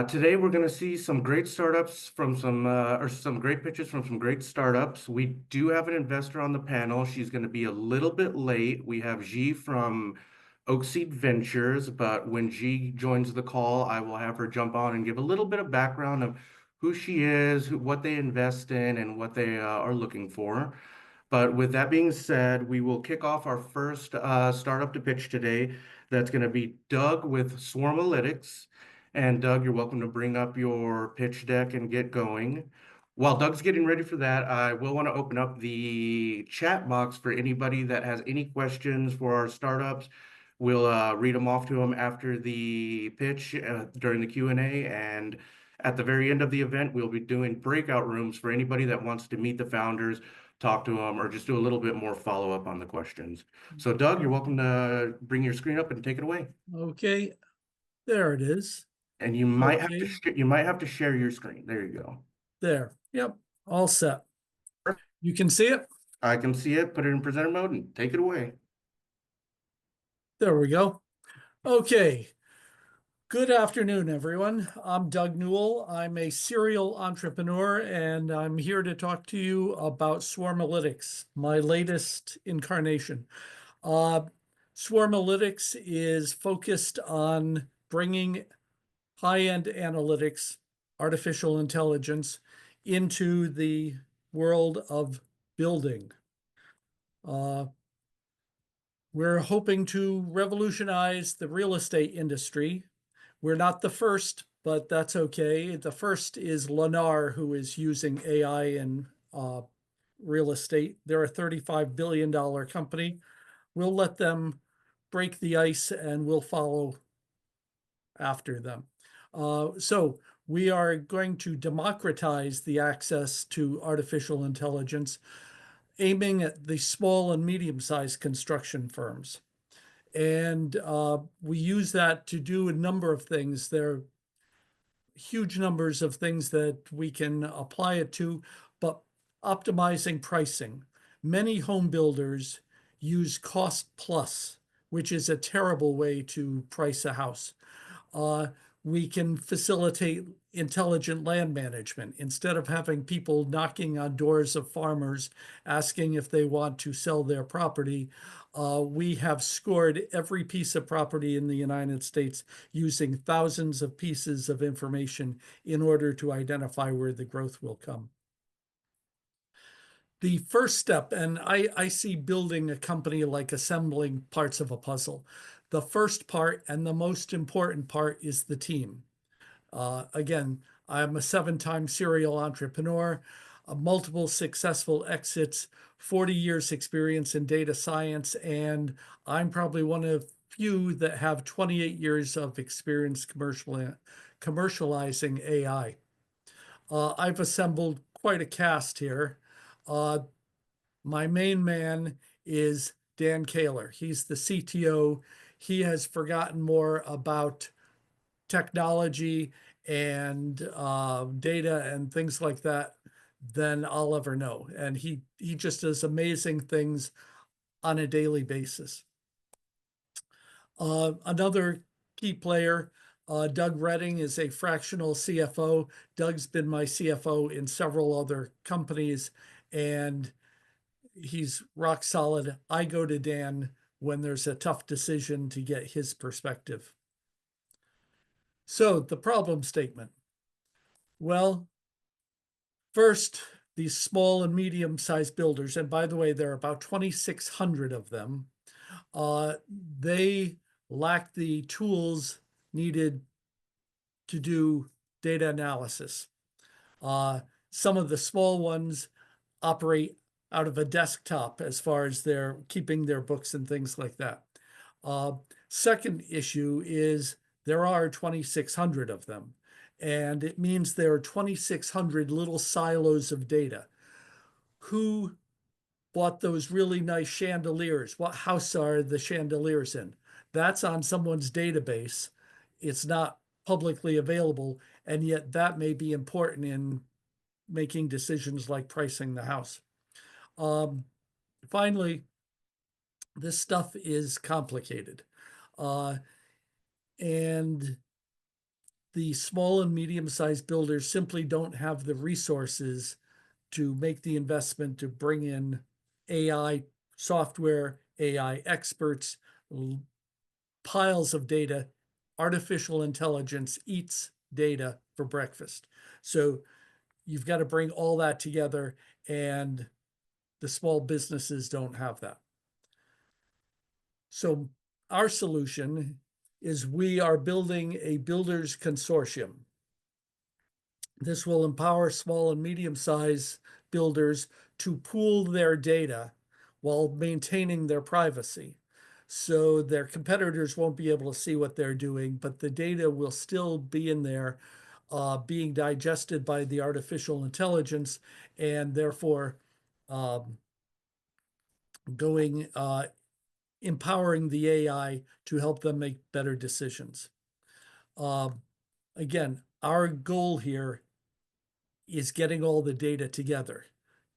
Today we're going to see some great startups from some great pitches from some great startups. We do have an investor on the panel. She's going to be a little bit late. We have Jie from Oakseed Ventures, but when Jie joins the call, I will have her jump on and give a little bit of background of who she is, what they invest in, and what they are looking for. But with that being said, we will kick off our first startup to pitch today. That's going to be Doug with Swarmalytics. And Doug, you're welcome to bring up your pitch deck and get going. While Doug's getting ready for that, I will want to open up the chat box for anybody that has any questions for our startups. We'll read them off to them after the pitch during the Q&A. And at the very end of the event, we'll be doing breakout rooms for anybody that wants to meet the founders, talk to them, or just do a little bit more follow-up on the questions. So Doug, you're welcome to bring your screen up and take it away. Okay, there it is. And you might have to share your screen. There you go. There. Yep. All set. You can see it? I can see it. Put it in presenter mode and take it away. There we go. Okay. Good afternoon, everyone. I'm Doug Newell. I'm a serial entrepreneur, and I'm here to talk to you about Swarmalytics, my latest incarnation. Swarmalytics is focused on bringing high-end analytics, artificial intelligence, into the world of building. We're hoping to revolutionize the real estate industry. We're not the first, but that's okay. The first is Lennar, who is using AI in real estate. They're a $35 billion company. We'll let them break the ice and we'll follow after them. So we are going to democratize the access to artificial intelligence, aiming at the small and medium-sized construction firms. And we use that to do a number of things. There are huge numbers of things that we can apply it to, but optimizing pricing. Many home builders use cost plus, which is a terrible way to price a house. We can facilitate intelligent land management. Instead of having people knocking on doors of farmers asking if they want to sell their property, we have scored every piece of property in the United States using thousands of pieces of information in order to identify where the growth will come. The first step, and I see building a company like assembling parts of a puzzle. The first part and the most important part is the team. Again, I'm a 7-time serial entrepreneur, multiple successful exits, 40 years experience in data science, and I'm probably one of few that have 28 years of experience commercializing AI. I've assembled quite a cast here. My main man is Dan Kaler. He's the CTO. He has forgotten more about technology and data and things like that than I'll ever know. And he just does amazing things on a daily basis. Another key player, Doug Redding, is a fractional CFO. Doug's been my CFO in several other companies, and he's rock solid. I go to Dan when there's a tough decision to get his perspective. So the problem statement. Well, first, these small and medium-sized builders, and by the way, there are about 2,600 of them, they lack the tools needed to do data analysis. Some of the small ones operate out of a desktop as far as they're keeping their books and things like that. Second issue is there are 2,600 of them, and it means there are 2,600 little silos of data. Who bought those really nice chandeliers? What house are the chandeliers in? That's on someone's database. It's not publicly available, and yet that may be important in making decisions like pricing the house. Finally, this stuff is complicated. And the small and medium-sized builders simply don't have the resources to make the investment to bring in AI software, AI experts, piles of data. Artificial intelligence eats data for breakfast. So you've got to bring all that together, and the small businesses don't have that. So our solution is we are building a builders consortium. This will empower small and medium-sized builders to pool their data while maintaining their privacy. So their competitors won't be able to see what they're doing, but the data will still be in there, being digested by the artificial intelligence, and therefore um, going empowering the AI to help them make better decisions. Um, Again, our goal here is getting all the data together.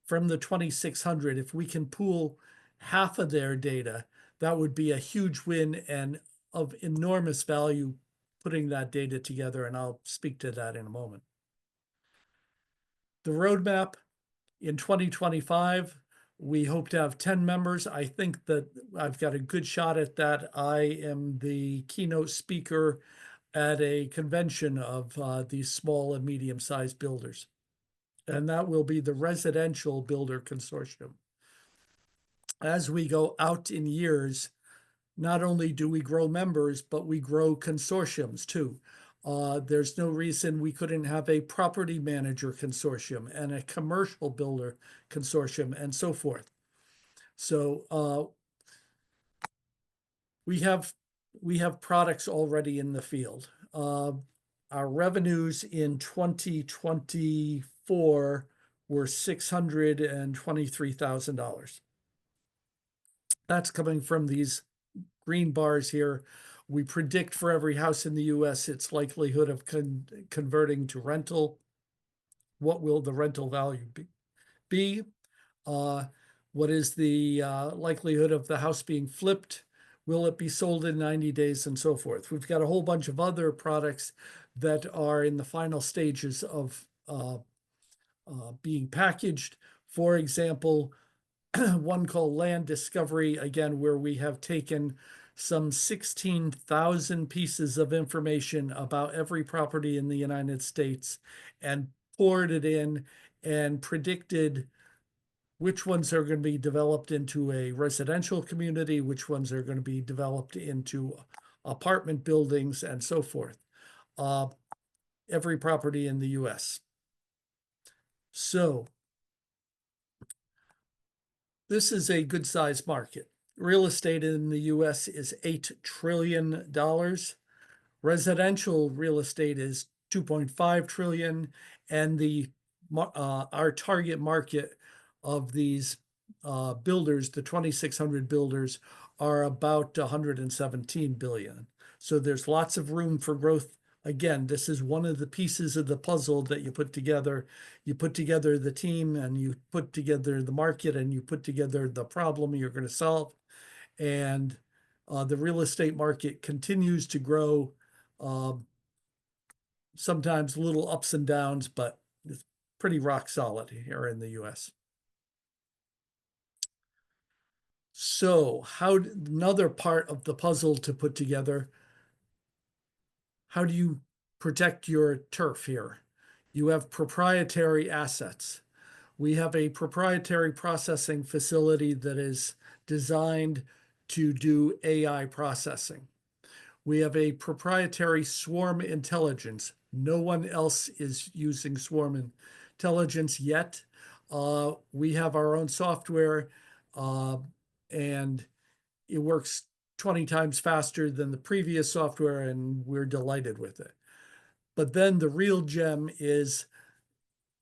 From the 2,600, if we can pool half of their data, that would be a huge win and of enormous value putting that data together. And I'll speak to that in a moment. The roadmap in 2025, we hope to have 10 members. I think that I've got a good shot at that. I am the keynote speaker at a convention of these small and medium-sized builders. And that will be the Residential Builder Consortium. As we go out in years, not only do we grow members, but we grow consortiums too. There's no reason we couldn't have a property manager consortium and a commercial builder consortium and so forth. So we have products already in the field. Our revenues in 2024 were $623,000. That's coming from these green bars here. We predict for every house in the US its likelihood of converting to rental. What will the rental value be? What is the likelihood of the house being flipped? Will it be sold in 90 days and so forth? We've got a whole bunch of other products that are in the final stages of being packaged. For example, one called Land Discovery, again, where we have taken some 16,000 pieces of information about every property in the United States and poured it in and predicted which ones are going to be developed into a residential community, which ones are going to be developed into apartment buildings, and so forth. Every property in the US. So this is a good sized market. Real estate in the US is $8 trillion. Residential real estate is 2.5 trillion, and our target market of these builders, the 2,600 builders, are about 117 billion. So there's lots of room for growth. Again, this is one of the pieces of the puzzle that you put together. You put together the team, and you put together the market, and you put together the problem you're going to solve. And the real estate market continues to grow. Sometimes little ups and downs, but it's pretty rock solid here in the US. So another part of the puzzle to put together, how do you protect your turf here? You have proprietary assets. We have a proprietary processing facility that is designed to do AI processing. We have a proprietary swarm intelligence. No one else is using swarm intelligence yet. We have our own software, and it works 20 times faster than the previous software, and we're delighted with it. But then the real gem is,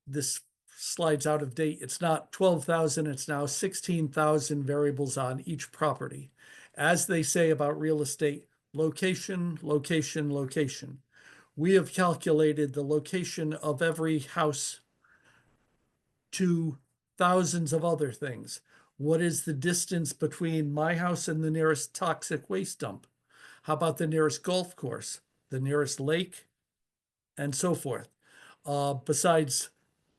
this slide's out of date. It's not 12,000, it's now 16,000 variables on each property. As they say about real estate, location, location, location. We have calculated the location of every house to thousands of other things. What is the distance between my house and the nearest toxic waste dump? How about the nearest golf course, the nearest lake, and so forth. Besides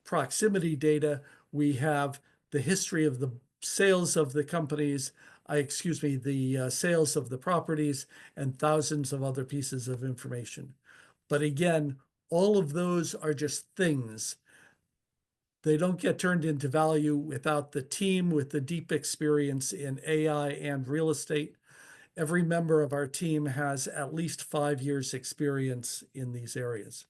proximity data, we have the history of the sales of the companies, the sales of the properties, and thousands of other pieces of information. But again, all of those are just things. They don't get turned into value without the team with the deep experience in AI and real estate. Every member of our team has at least 5 years experience in these areas.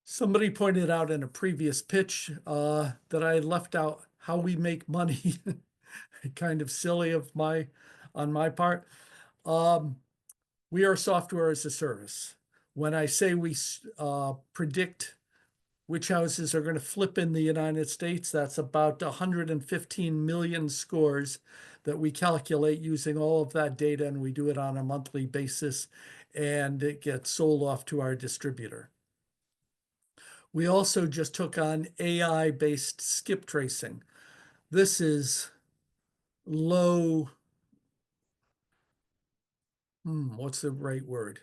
Somebody pointed out in a previous pitch that I left out how we make money. Kind of silly on my part. We are software as a service. When I say we predict which houses are going to flip in the United States, that's about 115 million scores that we calculate using all of that data, and we do it on a monthly basis, and it gets sold off to our distributor. We also just took on AI-based skip tracing. This is low, what's the right word?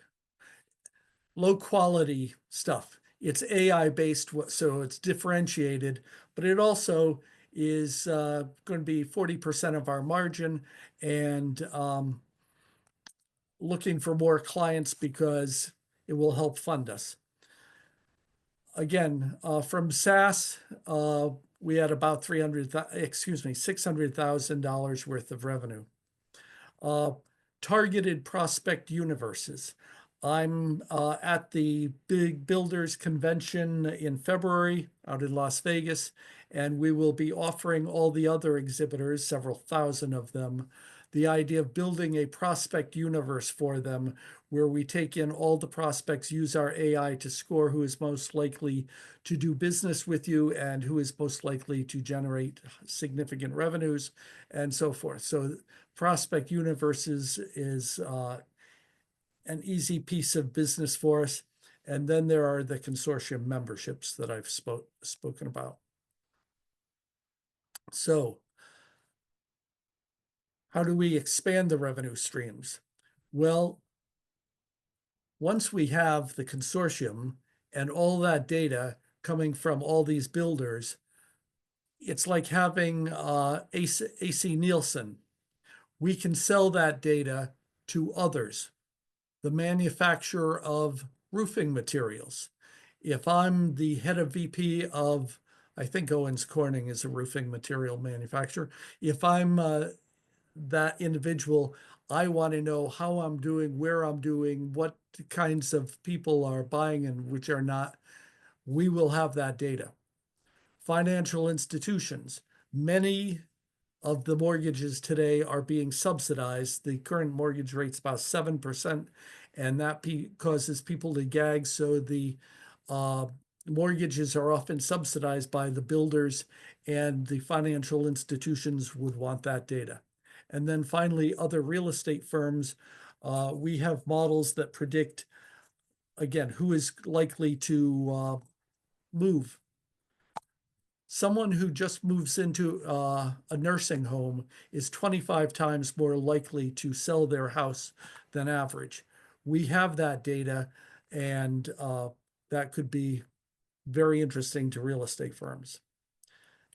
Low quality stuff. It's AI based, so it's differentiated, but it also is going to be 40% of our margin, and looking for more clients because it will help fund us. Again, from SaaS, we had about $600,000 worth of revenue. Targeted prospect universes. I'm at the Big Builders Convention in February out in Las Vegas, and we will be offering all the other exhibitors, several thousand of them, the idea of building a prospect universe for them, where we take in all the prospects, use our AI to score who is most likely to do business with you and who is most likely to generate significant revenues and so forth. So prospect universes is an easy piece of business for us. And then there are the consortium memberships that I've spoken about. So how do we expand the revenue streams? Well, once we have the consortium and all that data coming from all these builders, it's like having AC Nielsen. We can sell that data to others, the manufacturer of roofing materials. If I'm the head of VP of, I think Owens Corning is a roofing material manufacturer. If I'm that individual, I want to know how I'm doing, where I'm doing, what kinds of people are buying and which are not. We will have that data. Financial institutions. Many of the mortgages today are being subsidized. The current mortgage rate's about 7%, and that causes people to gag. So the mortgages are often subsidized by the builders, and the financial institutions would want that data. And then finally, other real estate firms. We have models that predict, again, who is likely to move. Someone who just moves into a nursing home is 25 times more likely to sell their house than average. We have that data, and that could be very interesting to real estate firms.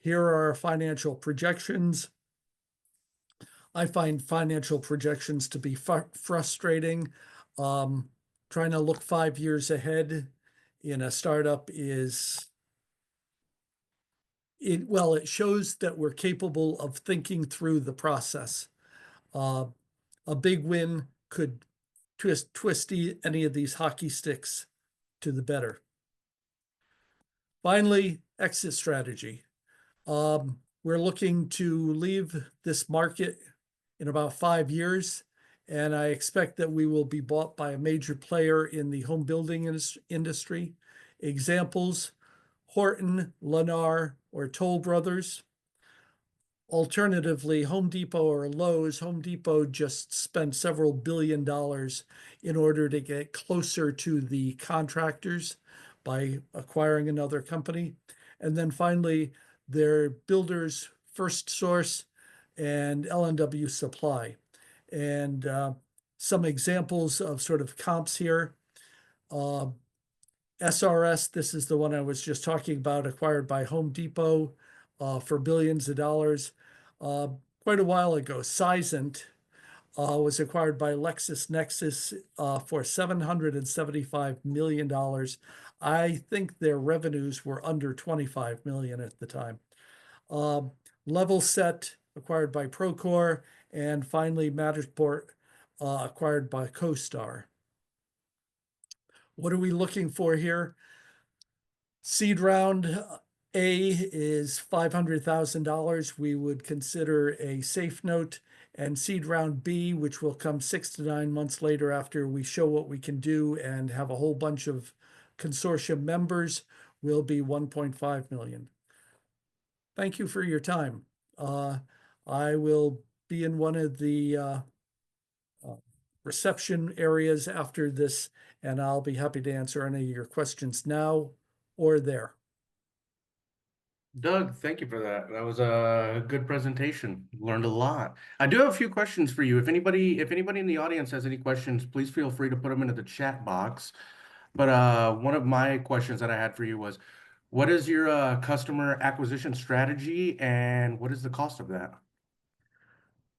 Here are our financial projections. I find financial projections to be frustrating. Trying to look 5 years ahead in a startup is, it shows that we're capable of thinking through the process. A big win could twist any of these hockey sticks to the better. Finally, exit strategy. We're looking to leave this market in about 5 years, and I expect that we will be bought by a major player in the home building industry. Examples: Horton, Lennar, or Toll Brothers. Alternatively, Home Depot or Lowe's. Home Depot just spent several $billion in order to get closer to the contractors by acquiring another company. And then finally, their builders, First Source and L&W Supply. And some examples of sort of comps here. Uh, SRS, this is the one I was just talking about, acquired by Home Depot for billions of dollars. Uh, Quite a while ago, Sizent was acquired by LexisNexis for $775 million. I think their revenues were under 25 million at the time. Um, Level Set acquired by Procore, and finally Matterport acquired by CoStar. What are we looking for here? Seed round A is $500,000. We would consider a safe note. And seed round B, which will come 6 to 9 months later after we show what we can do and have a whole bunch of consortium members, will be 1.5 million. Thank you for your time. I will be in one of the reception areas after this, and I'll be happy to answer any of your questions now or there. Doug, thank you for that. That was a good presentation. Learned a lot. I do have a few questions for you. If anybody in the audience has any questions, please feel free to put them into the chat box. But one of my questions that I had for you was, what is your customer acquisition strategy and what is the cost of that?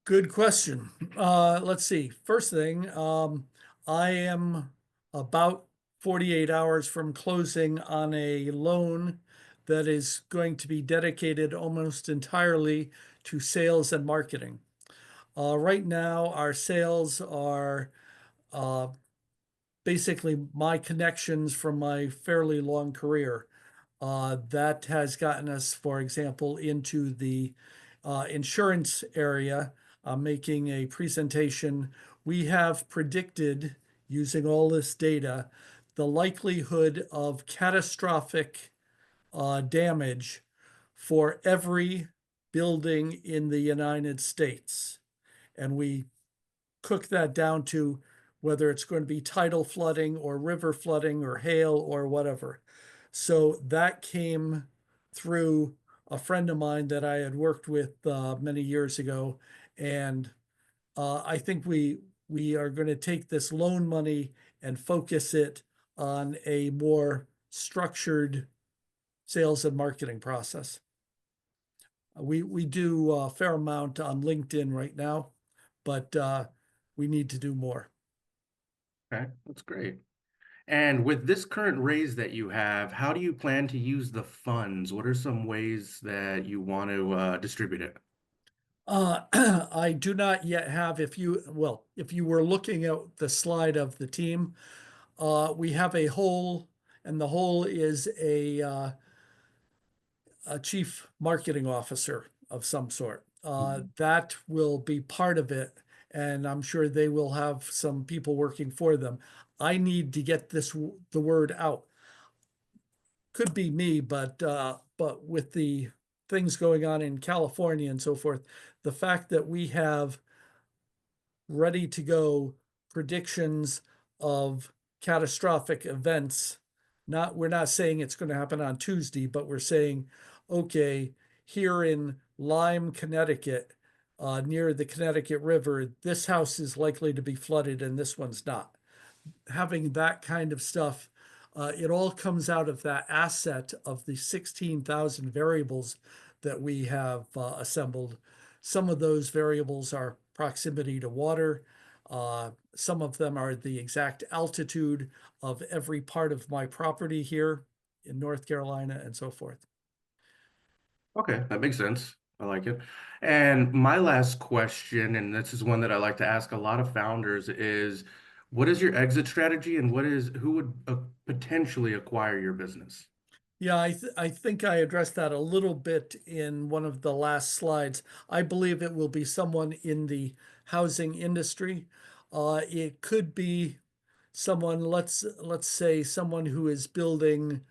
Good question. Let's see. First thing, I am about 48 hours from closing on a loan that is going to be dedicated almost entirely to sales and marketing. Right now, our sales are uh, basically my connections from my fairly long career. That has gotten us, for example, into the insurance area, making a presentation. We have predicted, using all this data, the likelihood of catastrophic damage for every building in the United States. And we cook that down to whether it's going to be tidal flooding or river flooding or hail or whatever. So that came through a friend of mine that I had worked with many years ago, and I think we are going to take this loan money and focus it on a more structured sales and marketing process. We do a fair amount on LinkedIn right now, but we need to do more. Okay, that's great. And with this current raise that you have, how do you plan to use the funds? What are some ways that you want to distribute it? I do not yet have, if you were looking at the slide of the team, we have a whole, and the whole is a chief marketing officer of some sort. Mhm. That will be part of it, and I'm sure they will have some people working for them. I need to get the word out. Could be me, but with the things going on in California and so forth, the fact that we have ready to go predictions of catastrophic events. We're not saying it's going to happen on Tuesday, but we're saying, okay, here in Lyme, Connecticut, near the Connecticut River, this house is likely to be flooded and this one's not. Having that kind of stuff, it all comes out of that asset of the 16,000 variables that we have assembled. Some of those variables are proximity to water. Some of them are the exact altitude of every part of my property here in North Carolina and so forth. Okay, that makes sense. I like it. And my last question, and this is one that I like to ask a lot of founders, is what is your exit strategy and who would potentially acquire your business? Yeah, I think I addressed that a little bit in one of the last slides. I believe it will be someone in the housing industry. It could be someone, let's say someone who is building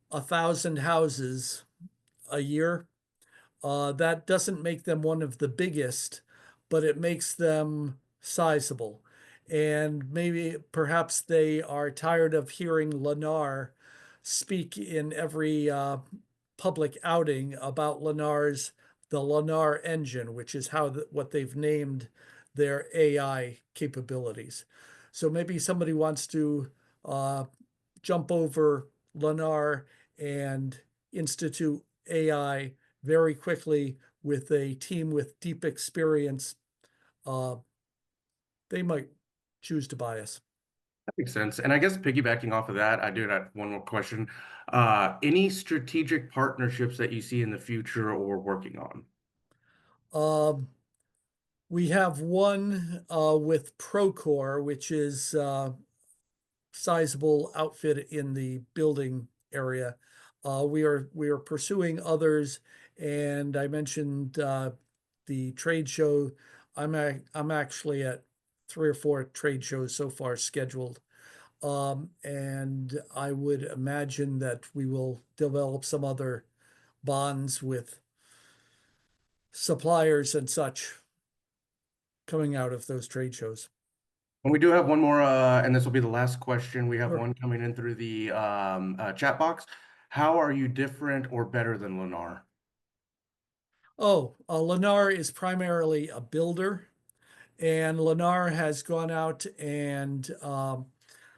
1,000 houses a year. That doesn't make them one of the biggest, but it makes them sizable. And maybe perhaps they are tired of hearing Lennar speak in every public outing about the Lennar engine, which is what they've named their AI capabilities. So maybe somebody wants to jump over Lennar and institute AI very quickly with a team with deep experience, they might choose to buy us. That makes sense. And I guess piggybacking off of that, I do have one more question. Any strategic partnerships that you see in the future or working on? Um, we have one with Procore, which is sizable outfit in the building area. We are pursuing others, and I mentioned the trade show. I'm actually at 3 or 4 trade shows so far scheduled. And I would imagine that we will develop some other bonds with suppliers and such coming out of those trade shows. And we do have one more, and this will be the last question. We have Sure. one coming in through the chat box. How are you different or better than Lennar? Oh, Lennar is primarily a builder, and Lennar has gone out and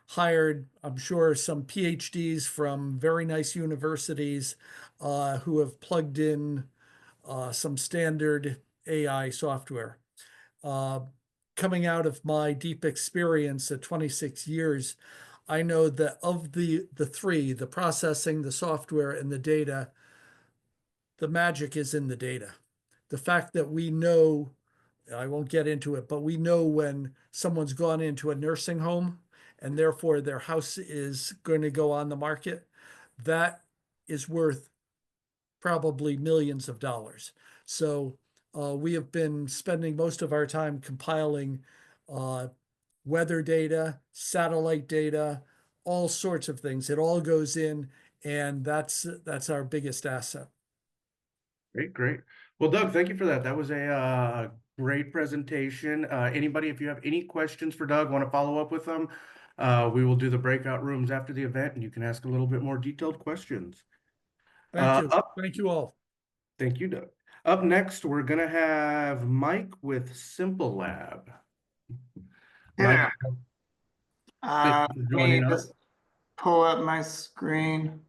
hired, I'm sure, some PhDs from very nice universities who have plugged in some standard AI software. Uh, Coming out of my deep experience at 26 years, I know that of the three, the processing, the software, and the data, the magic is in the data. The fact that we know, I won't get into it, but we know when someone's gone into a nursing home and therefore their house is going to go on the market, that is worth probably millions of dollars. So we have been spending most of our time compiling uh, weather data, satellite data, all sorts of things. It all goes in, and that's our biggest asset. Great, great. Well, Doug, thank you for that. That was a great presentation. Anybody, if you have any questions for Doug, want to follow up with them, we will do the breakout rooms after the event, and you can ask a little bit more detailed questions. Thank you. Up, Thank you all. thank you, Doug. Up next, we're gonna have Mike with Simple Lab. Hey Mike, there. thank you for Let me joining us. just pull up my screen.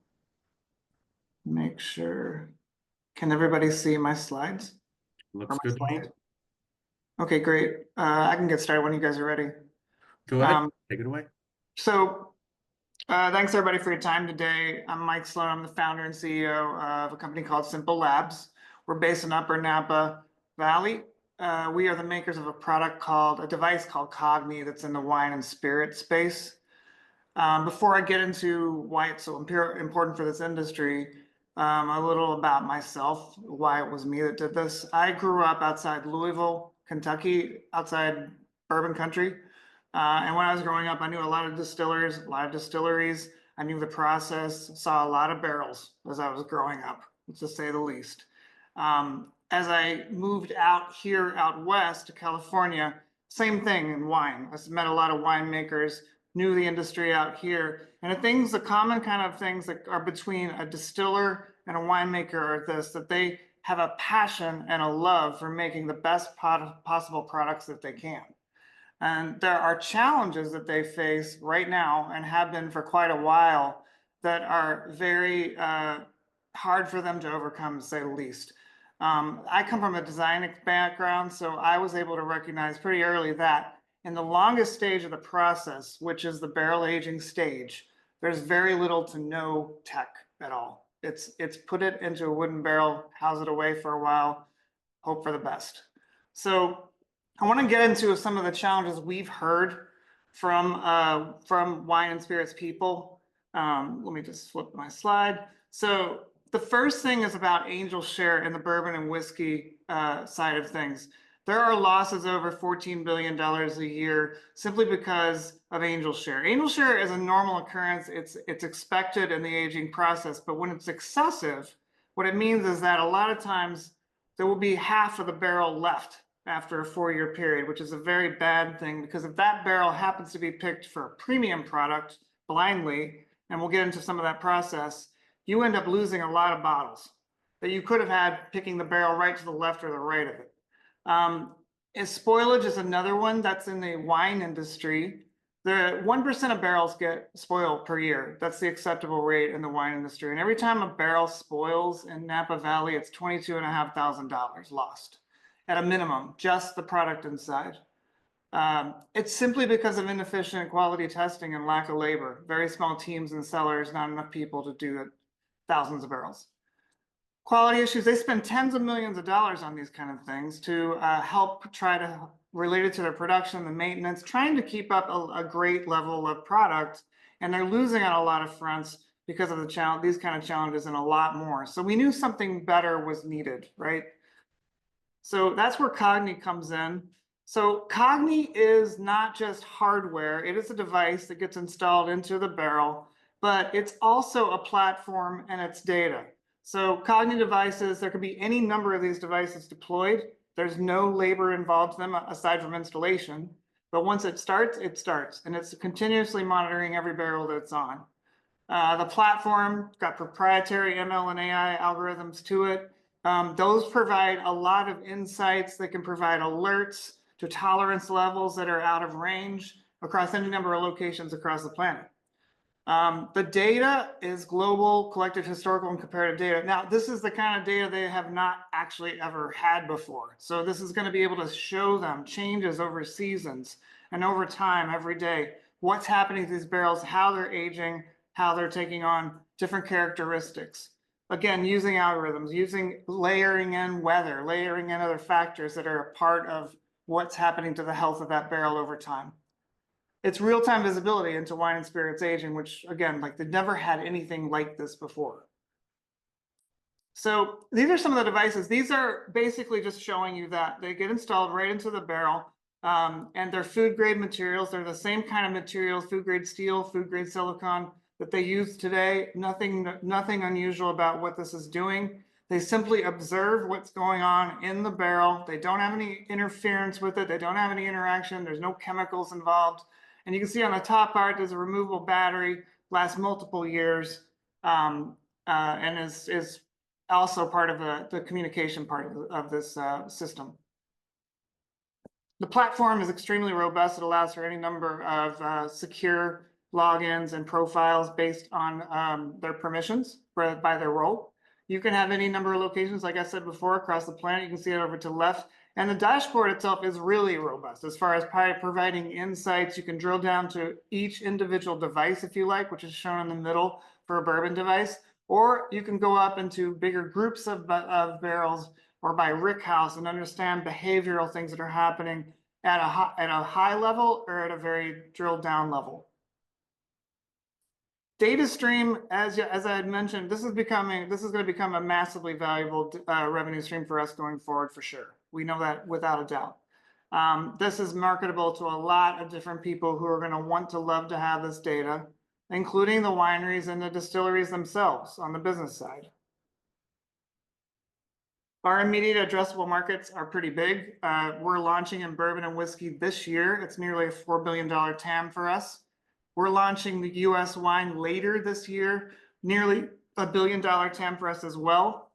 Make sure. Can everybody see my slides? Or Looks my good to me. slide? Okay, great. I can get started when you guys are ready. Go ahead, Um, take it away. so thanks everybody for your time today. I'm Mike Sloan. I'm the founder and CEO of a company called Simple Labs. We're based in Upper Napa Valley. We are the makers of a device called Cogni that's in the wine and spirit space. Before I get into why it's so important for this industry, a little about myself, why it was me that did this. I grew up outside Louisville, Kentucky, outside bourbon country. And when I was growing up, I knew a lot of distillers, a lot of distilleries. I knew the process, saw a lot of barrels as I was growing up, to say the least. As I moved out here, out west to California, same thing in wine. I met a lot of winemakers, knew the industry out here. And the common kind of things that are between a distiller and a winemaker are this, that they have a passion and a love for making the best possible products that they can. And there are challenges that they face right now and have been for quite a while that are very hard for them to overcome, to say the least. I come from a design background, so I was able to recognize pretty early that in the longest stage of the process, which is the barrel aging stage, there's very little to no tech at all. It's put it into a wooden barrel, house it away for a while, hope for the best. So I want to get into some of the challenges we've heard from wine and spirits people. Let me just flip my slide. So the first thing is about angel share in the bourbon and whiskey side of things. There are losses over $14 billion a year simply because of angel share. Angel share is a normal occurrence. It's expected in the aging process, but when it's excessive, what it means is that a lot of times there will be half of the barrel left after a 4-year period, which is a very bad thing because if that barrel happens to be picked for a premium product blindly, and we'll get into some of that process, you end up losing a lot of bottles that you could have had picking the barrel right to the left or the right of it. Spoilage is another one that's in the wine industry. The 1% of barrels get spoiled per year. That's the acceptable rate in the wine industry. And every time a barrel spoils in Napa Valley, it's $22,500 lost at a minimum, just the product inside. It's simply because of inefficient quality testing and lack of labor. Very small teams and cellars, not enough people to do thousands of barrels. Quality issues, they spend tens of millions of dollars on these kind of things to help try to relate it to their production, the maintenance, trying to keep up a great level of product. And they're losing on a lot of fronts because of these kind of challenges and a lot more. So we knew something better was needed, right? So that's where Cogni comes in. So Cogni is not just hardware, it is a device that gets installed into the barrel, but it's also a platform and it's data. So Cogni devices, there could be any number of these devices deployed. There's no labor involved in them aside from installation. But once it starts, and it's continuously monitoring every barrel that it's on. The platform got proprietary ML and AI algorithms to it. Those provide a lot of insights. They can provide alerts to tolerance levels that are out of range across any number of locations across the planet. The data is global, collected historical and comparative data. Now, this is the kind of data they have not actually ever had before. So this is going to be able to show them changes over seasons and over time, every day, what's happening to these barrels, how they're aging, how they're taking on different characteristics. Again, using algorithms, layering in weather, layering in other factors that are a part of what's happening to the health of that barrel over time. It's real-time visibility into wine and spirits aging, which again, like they've never had anything like this before. So these are some of the devices. These are basically just showing you that they get installed right into the barrel, and they're food grade materials. They're the same kind of materials, food grade steel, food grade silicon that they use today. Nothing unusual about what this is doing. They simply observe what's going on in the barrel. They don't have any interference with it. They don't have any interaction. There's no chemicals involved. And you can see on the top part, there's a removable battery, lasts multiple years, and is also part of the communication part of this system. The platform is extremely robust. It allows for any number of secure logins and profiles based on their permissions by their role. You can have any number of locations, like I said before, across the planet. You can see it over to the left. And the dashboard itself is really robust as far as providing insights. You can drill down to each individual device if you like, which is shown in the middle for a bourbon device, or you can go up into bigger groups of barrels or by rick house and understand behavioral things that are happening at a high level or at a very drilled down level. Data stream, as I had mentioned, this is going to become a massively valuable revenue stream for us going forward for sure. We know that without a doubt. This is marketable to a lot of different people who are going to love to have this data, including the wineries and the distilleries themselves on the business side. Our immediate addressable markets are pretty big. We're launching in bourbon and whiskey this year. It's nearly a $4 billion TAM for us. We're launching the US wine later this year, nearly $1 billion TAM for us as well.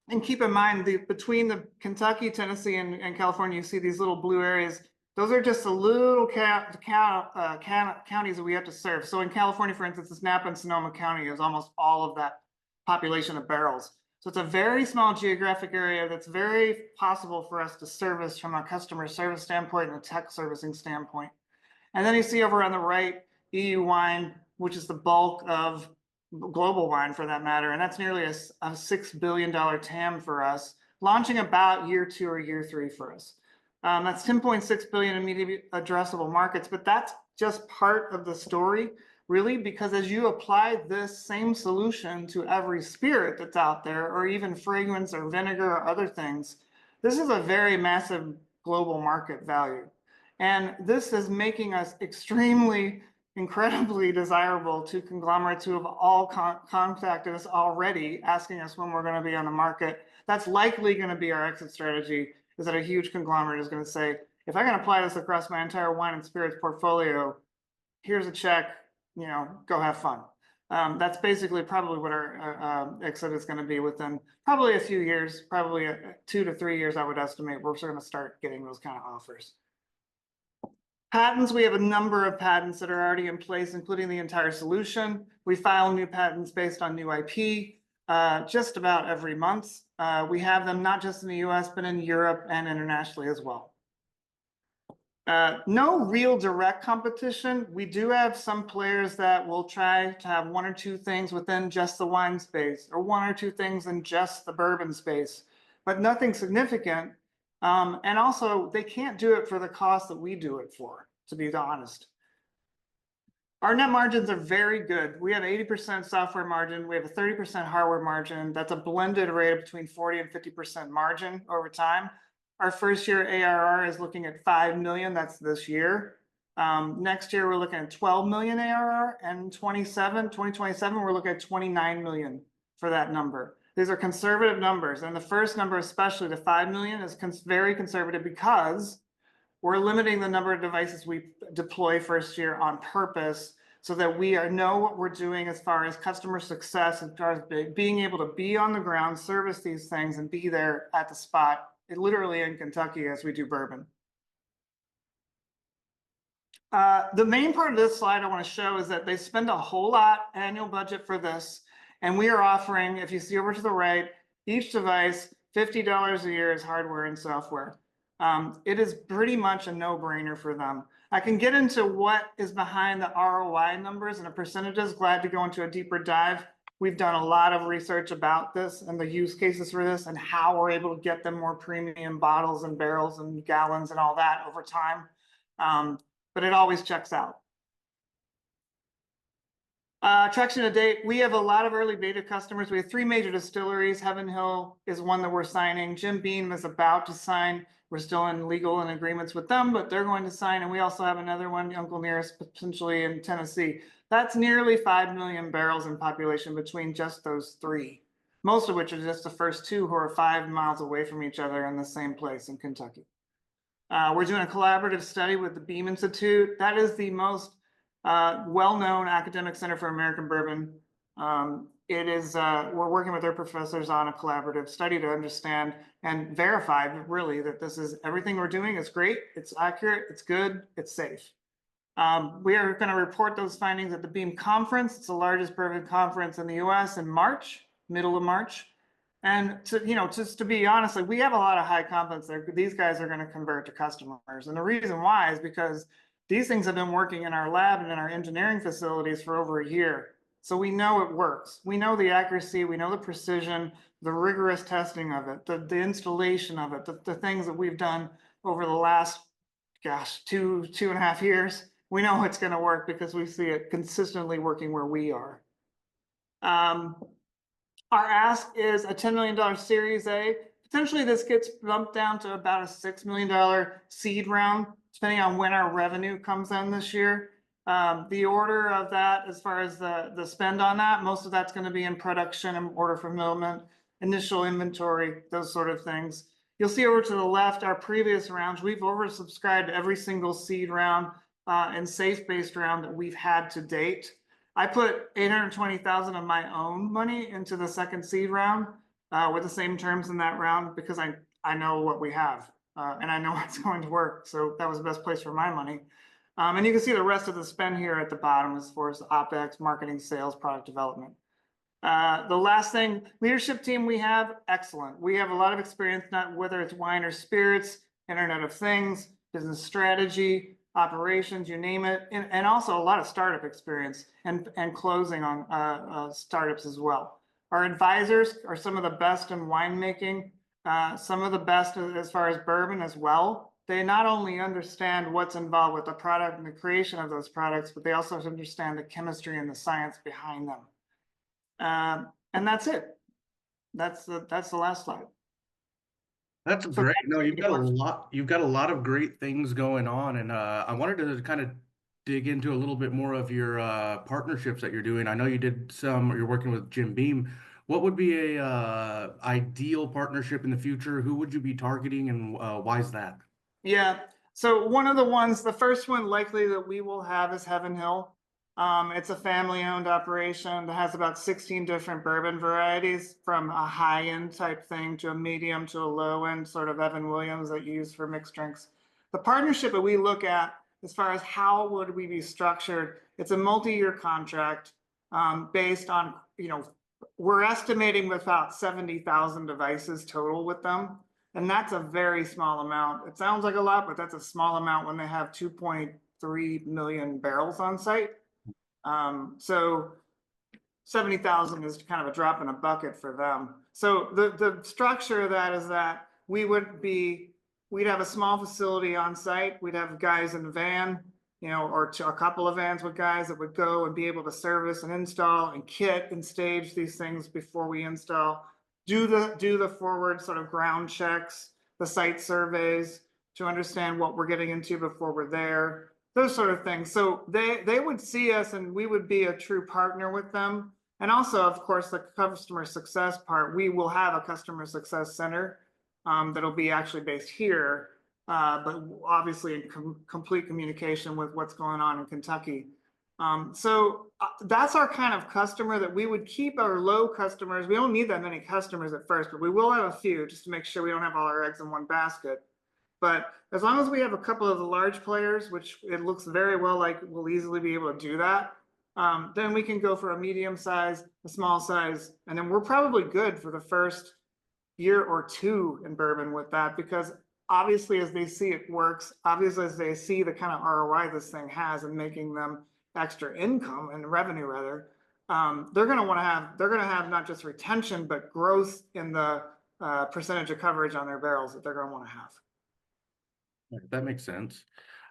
And keep in mind, between the Kentucky, Tennessee, and California, you see these little blue areas. Those are just the little counties that we have to serve. So in California, for instance, it's Napa and Sonoma County is almost all of that population of barrels. So it's a very small geographic area that's very possible for us to service from a customer service standpoint and a tech servicing standpoint. And then you see over on the right, EU wine, which is the bulk of global wine for that matter. And that's nearly a $6 billion TAM for us, launching about year 2 or year 3 for us. That's 10.6 billion immediate addressable markets, but that's just part of the story, really, because as you apply this same solution to every spirit that's out there, or even fragrance or vinegar or other things, this is a very massive global market value. And this is making us incredibly desirable to conglomerates who have all contacted us already, asking us when we're going to be on the market. That's likely going to be our exit strategy, is that a huge conglomerate is going to say, if I can apply this across my entire wine and spirits portfolio, here's a check, go have fun. That's basically probably what our exit is going to be within probably a few years, probably 2 to 3 years, I would estimate. We're going to start getting those kind of offers. Patents, we have a number of patents that are already in place, including the entire solution. We file new patents based on new IP just about every month. We have them not just in the US, but in Europe and internationally as well. No real direct competition. We do have some players that will try to have one or two things within just the wine space, or one or two things in just the bourbon space, but nothing significant. And also, they can't do it for the cost that we do it for, to be honest. Our net margins are very good. We have 80% software margin. We have a 30% hardware margin. That's a blended rate of between 40 and 50% margin over time. Our first year ARR is looking at 5 million. That's this year. Next year, we're looking at 12 million ARR, and 2027, we're looking at 29 million for that number. These are conservative numbers. And the first number, especially the 5 million, is very conservative because we're limiting the number of devices we deploy first year on purpose so that we know what we're doing as far as customer success, as far as being able to be on the ground, service these things, and be there at the spot, literally in Kentucky as we do bourbon. The main part of this slide I want to show is that they spend a whole lot annual budget for this. And we are offering, if you see over to the right, each device, $50 a year is hardware and software. It is pretty much a no-brainer for them. I can get into what is behind the ROI numbers and the percentages. Glad to go into a deeper dive. We've done a lot of research about this and the use cases for this and how we're able to get them more premium bottles and barrels and gallons and all that over time. But it always checks out. Traction to date, we have a lot of early beta customers. We have 3 major distilleries. Heaven Hill is one that we're signing. Jim Beam is about to sign. We're still in legal and agreements with them, but they're going to sign. And we also have another one, Uncle Nearest, potentially in Tennessee. That's nearly 5 million barrels in population between just those 3, most of which are just the first 2 who are 5 miles away from each other in the same place in Kentucky. We're doing a collaborative study with the Beam Institute. That is the most well-known academic center for American bourbon. We're working with their professors on a collaborative study to understand and verify really that this is everything we're doing is great, it's accurate, it's good, it's safe. We are going to report those findings at the Beam conference. It's the largest bourbon conference in the US in March, middle of March. And just to be honest, we have a lot of high confidence there. These guys are going to convert to customers. And the reason why is because these things have been working in our lab and in our engineering facilities for over a year. So we know it works. We know the accuracy, we know the precision, the rigorous testing of it, the installation of it, the things that we've done over the last, 2.5 years. We know it's going to work because we see it consistently working where we are. Our ask is a $10 million Series A. Potentially this gets bumped down to about a $6 million seed round, depending on when our revenue comes in this year. The order of that, as far as the spend on that, most of that's going to be in production and order fulfillment, initial inventory, those sort of things. You'll see over to the left, our previous rounds, we've oversubscribed every single seed round and safe-based round that we've had to date. I put $820,000 of my own money into the second seed round with the same terms in that round because I know what we have and I know it's going to work. So that was the best place for my money. And you can see the rest of the spend here at the bottom as far as OpEx, marketing, sales, product development. The last thing, leadership team we have, excellent. We have a lot of experience, whether it's wine or spirits, Internet of Things, business strategy, operations, you name it, and also a lot of startup experience and closing on startups as well. Our advisors are some of the best in winemaking, some of the best as far as bourbon as well. They not only understand what's involved with the product and the creation of those products, but they also understand the chemistry and the science behind them. And that's it. That's the last slide. That's great. No, you've got a lot of great things going on. And I wanted to kind of dig into a little bit more of your partnerships that you're doing. I know you did some, you're working with Jim Beam. What would be a ideal partnership in the future? Who would you be targeting and why is that? Yeah. So one of the ones, the first one likely that we will have is Heaven Hill. It's a family-owned operation that has about 16 different bourbon varieties, from a high-end type thing to a medium to a low-end, sort of Evan Williams that you use for mixed drinks. The partnership that we look at as far as how would we be structured, it's a multi-year contract based on, we're estimating about 70,000 devices total with them. And that's a very small amount. It sounds like a lot, but that's a small amount when they have 2.3 million barrels on site. So 70,000 is kind of a drop in a bucket for them. So the structure of that is that we'd have a small facility on site. We'd have guys in a van, or a couple of vans with guys that would go and be able to service and install and kit and stage these things before we install. Do the forward sort of ground checks, the site surveys to understand what we're getting into before we're there, those sort of things. So they would see us and we would be a true partner with them. And also, of course, the customer success part, we will have a customer success center that'll be actually based here, but obviously in complete communication with what's going on in Kentucky. So that's our kind of customer that we would keep our low customers. We don't need that many customers at first, but we will have a few just to make sure we don't have all our eggs in one basket. But as long as we have a couple of the large players, which it looks very well like we'll easily be able to do that, then we can go for a medium size, a small size, and then we're probably good for the first year or two in bourbon with that, because obviously as they see it works, obviously as they see the kind of ROI this thing has and making them extra income and revenue rather, they're going to have not just retention, but growth in the percentage of coverage on their barrels that they're going to want to have. That makes sense.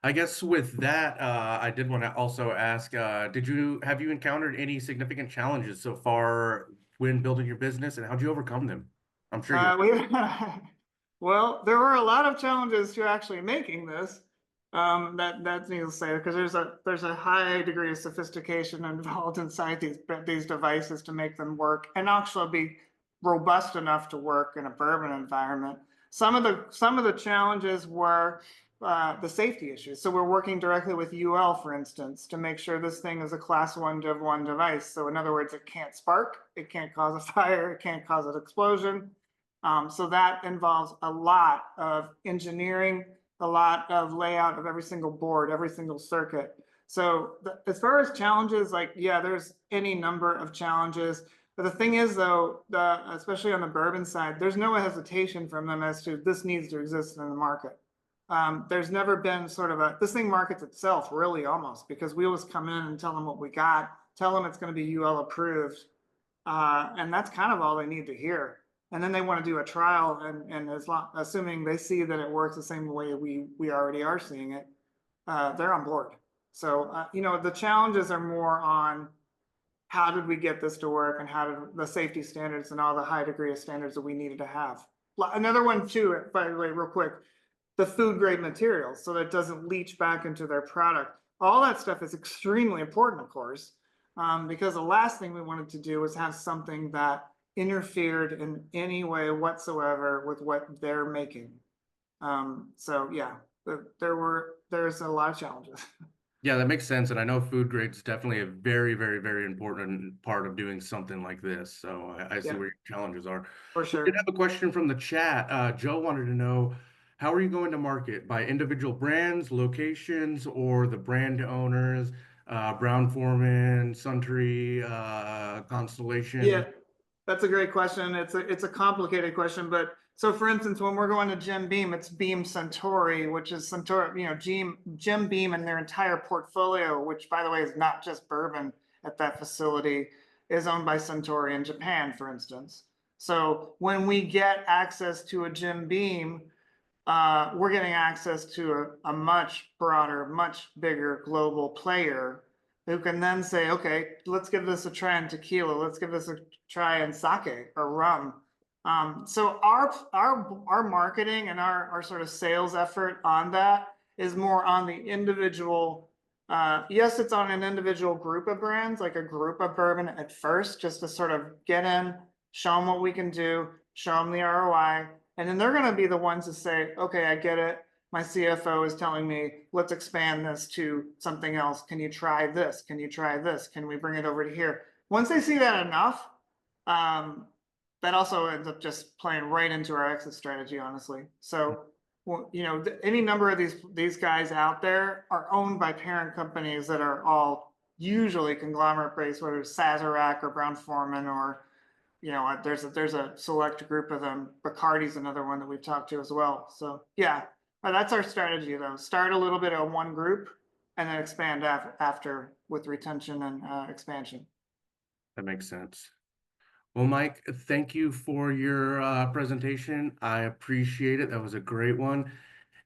I guess with that, I did want to also ask, have you encountered any significant challenges so far when building your business, and how'd you overcome them? I'm sure you well, there were a lot of challenges to actually making this. That's needless to say, because there's a high degree of sophistication involved inside these devices to make them work and actually be robust enough to work in a bourbon environment. Some of the challenges were the safety issues. So we're working directly with UL, for instance, to make sure this thing is a class 1 Div 1 device. So in other words, it can't spark, it can't cause a fire, it can't cause an explosion. So that involves a lot of engineering, a lot of layout of every single board, every single circuit. So as far as challenges, there's any number of challenges. But the thing is, though, especially on the bourbon side, there's no hesitation from them as to this needs to exist in the market. There's never been sort of this thing markets itself really almost, because we always come in and tell them what we got, tell them it's going to be UL approved. And that's kind of all they need to hear. And then they want to do a trial, and assuming they see that it works the same way we already are seeing it, they're on board. So, the challenges are more on how did we get this to work, and how did the safety standards and all the high degree of standards that we needed to have. Another one too, by the way, real quick, the food grade materials, so that it doesn't leach back into their product. All that stuff is extremely important, of course, because the last thing we wanted to do was have something that interfered in any way whatsoever with what they're making. So yeah, there's a lot of challenges. Yeah, that makes sense. And I know food grade is definitely a very, very, very important part of doing something like this. So I see where your challenges are. For sure. We did have a question from the chat. Joe wanted to know, how are you going to market? By individual brands, locations, or the brand owners? Brown-Forman, Suntory, Constellation? Yeah, that's a great question. It's a complicated question, but so for instance, when we're going to Jim Beam, it's Beam Suntory, which is Suntory, Jim Beam and their entire portfolio, which by the way is not just bourbon at that facility, is owned by Suntory in Japan, for instance. So when we get access to a Jim Beam, we're getting access to a much broader, much bigger global player who can then say, okay, let's give this a try in tequila. Let's give this a try in sake or rum. So our marketing and our sort of sales effort on that is more on the individual. Yes, it's on an individual group of brands, like a group of bourbon at first, just to sort of get in, show them what we can do, show them the ROI. And then they're going to be the ones to say, okay, I get it. My CFO is telling me, let's expand this to something else. Can you try this? Can you try this? Can we bring it over to here? Once they see that enough, that also ends up just playing right into our exit strategy, honestly. So well, you know, any number of these guys out there are owned by parent companies that are all usually conglomerate based, whether it's Sazerac or Brown-Forman, or you know, there's a select group of them. Bacardi's another one that we've talked to as well. So yeah, that's our strategy though. Start a little bit of one group and then expand after with retention and expansion. That makes sense. Well, Mike, thank you for your presentation. I appreciate it. That was a great one.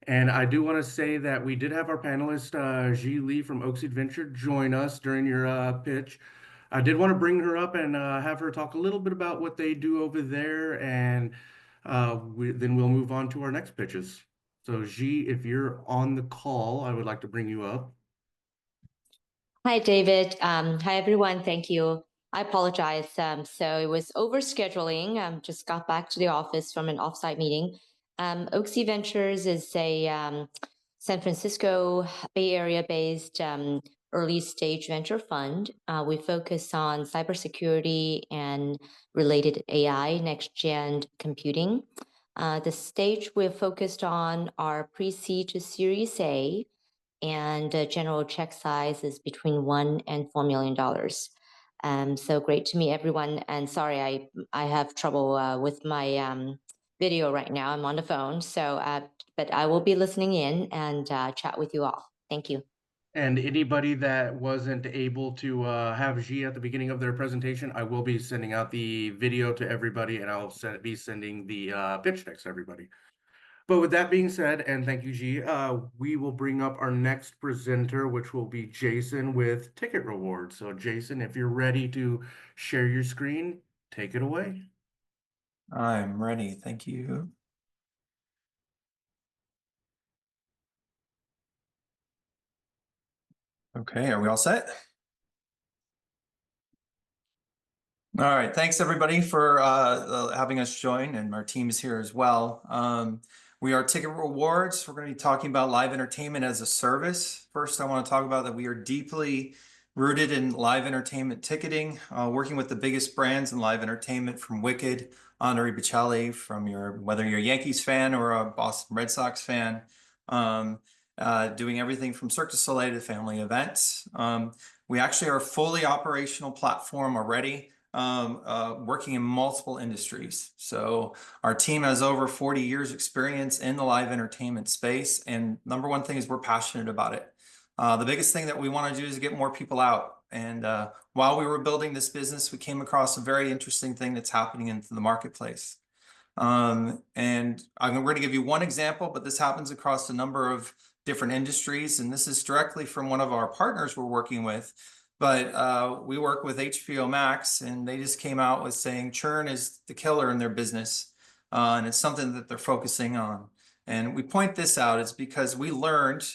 And I do want to say that we did have our panelist, Jie Lee from Oakseed Venture, join us during your pitch. I did want to bring her up and have her talk a little bit about what they do over there, and then we'll move on to our next pitches. So, Jie, if you're on the call, I would like to bring you up. Hi, David. Hi, everyone. Thank you. I apologize. So it was over scheduling. Just got back to the office from an offsite meeting. Oakseed Ventures is a San Francisco Bay Area based early stage venture fund. We focus on cybersecurity and related AI, next gen computing. The stage we're focused on are pre-seed to Series A, and general check size is between $1 and $4 million. So great to meet everyone. And sorry, I have trouble with my video right now. I'm on the phone, so but I will be listening in and chat with you all. Thank you. And anybody that wasn't able to have Jie at the beginning of their presentation, I will be sending out the video to everybody, and I'll be sending the pitch decks to everybody. But with that being said, and thank you, Jie, we will bring up our next presenter, which will be Jason with Ticket Rewards. So Jason, if you're ready to share your screen, take it away. I'm ready. Thank you. Okay, are we all set? All right, thanks everybody for having us join, and our team is here as well. We are Ticket Rewards. We're going to be talking about live entertainment as a service. First, I want to talk about that we are deeply rooted in live entertainment ticketing, working with the biggest brands in live entertainment, from Wicked, Andrea Bocelli, from whether you're a Yankees fan or a Boston Red Sox fan, doing everything from Cirque du Soleil to family events. We actually are a fully operational platform already, working in multiple industries. So our team has over 40 years experience in the live entertainment space. And number one thing is we're passionate about it. The biggest thing that we want to do is get more people out. And while we were building this business, we came across a very interesting thing that's happening in the marketplace. And we're going to give you one example, but this happens across a number of different industries. And this is directly from one of our partners we're working with. But we work with HBO Max, and they just came out with saying churn is the killer in their business. And it's something that they're focusing on. And we point this out is because we learned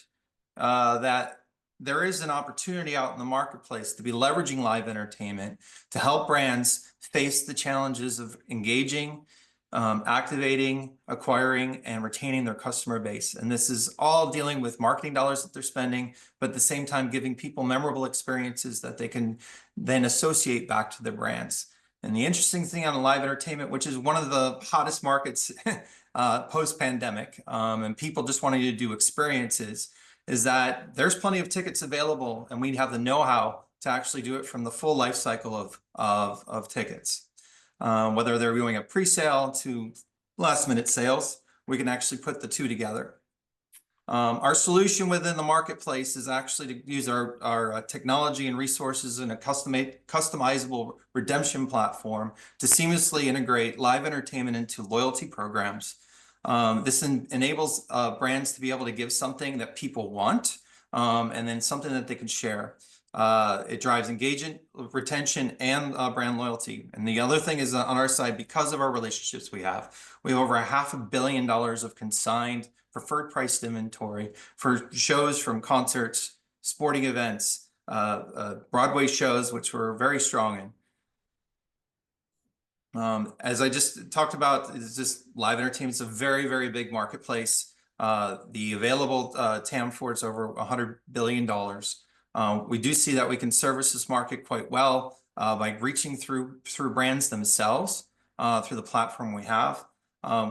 that there is an opportunity out in the marketplace to be leveraging live entertainment to help brands face the challenges of engaging, activating, acquiring, and retaining their customer base. And this is all dealing with marketing dollars that they're spending, but at the same time giving people memorable experiences that they can then associate back to their brands. And the interesting thing on live entertainment, which is one of the hottest markets post-pandemic, and people just wanting to do experiences, is that there's plenty of tickets available, and we have the know-how to actually do it from the full life cycle of tickets. Whether they're doing a pre-sale to last-minute sales, we can actually put the two together. Our solution within the marketplace is actually to use our technology and resources in a customizable redemption platform to seamlessly integrate live entertainment into loyalty programs. This enables brands to be able to give something that people want, and then something that they can share. It drives engagement, retention, and brand loyalty. And the other thing is on our side, because of our relationships we have over $500 million of consigned preferred priced inventory for shows from concerts, sporting events, Broadway shows, which we're very strong in. As I just talked about, is just live entertainment is a very, very big marketplace. The available TAM for it's over $100 billion. We do see that we can service this market quite well by reaching through brands themselves through the platform we have.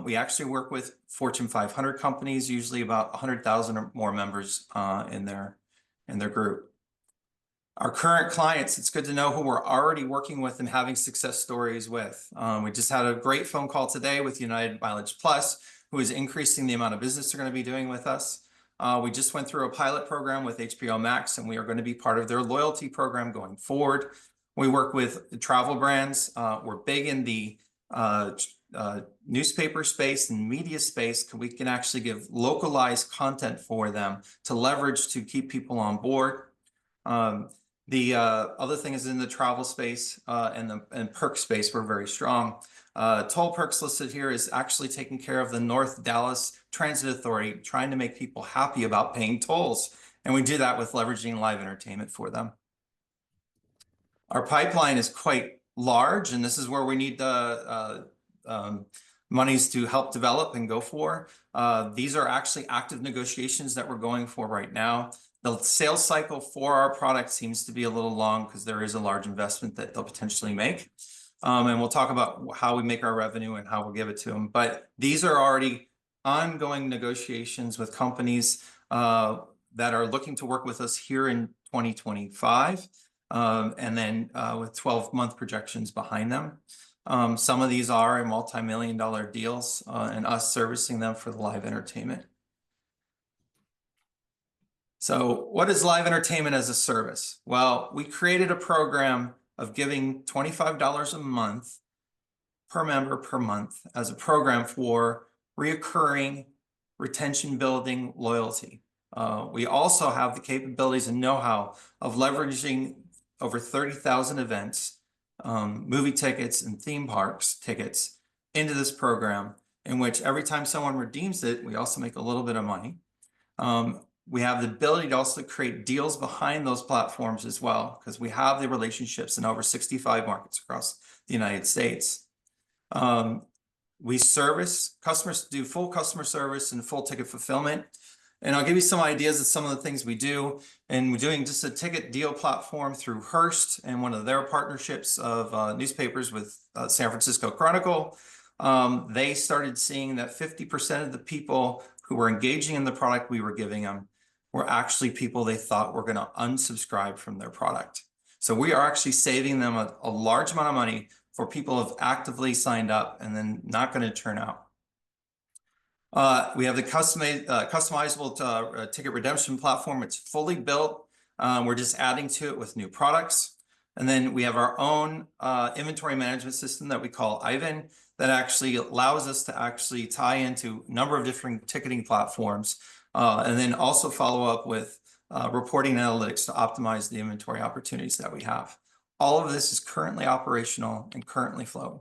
We actually work with Fortune 500 companies, usually about 100,000 or more members in their group. Our current clients, it's good to know who we're already working with and having success stories with. We just had a great phone call today with United Mileage Plus, who is increasing the amount of business they're going to be doing with us. We just went through a pilot program with HBO Max, and we are going to be part of their loyalty program going forward. We work with travel brands. We're big in the newspaper space and media space. We can actually give localized content for them to leverage to keep people on board. The other thing is in the travel space and perk space, we're very strong. Toll Perks listed here is actually taking care of the North Dallas Transit Authority, trying to make people happy about paying tolls. And we do that with leveraging live entertainment for them. Our pipeline is quite large, and this is where we need the monies to help develop and go for. These are actually active negotiations that we're going for right now. The sales cycle for our product seems to be a little long because there is a large investment that they'll potentially make. And we'll talk about how we make our revenue and how we'll give it to them. But these are already ongoing negotiations with companies that are looking to work with us here in 2025, and then with 12-month projections behind them. Some of these are multi-million-dollar deals and us servicing them for the live entertainment. So what is live entertainment as a service? Well, we created a program of giving $25 a month per member per month as a program for reoccurring retention building loyalty. We also have the capabilities and know-how of leveraging over 30,000 events, movie tickets and theme parks tickets into this program, in which every time someone redeems it, we also make a little bit of money. We have the ability to also create deals behind those platforms as well, because we have the relationships in over 65 markets across the United States. We service customers, do full customer service and full ticket fulfillment. And I'll give you some ideas of some of the things we do. And we're doing just a ticket deal platform through Hearst and one of their partnerships of newspapers with San Francisco Chronicle. They started seeing that 50% of the people who were engaging in the product we were giving them were actually people they thought were going to unsubscribe from their product. So we are actually saving them a large amount of money for people who have actively signed up and then not going to turn out. We have the customizable ticket redemption platform. It's fully built. We're just adding to it with new products. And then we have our own inventory management system that we call Ivan, that actually allows us to actually tie into a number of different ticketing platforms, and then also follow up with reporting analytics to optimize the inventory opportunities that we have. All of this is currently operational and currently flowing.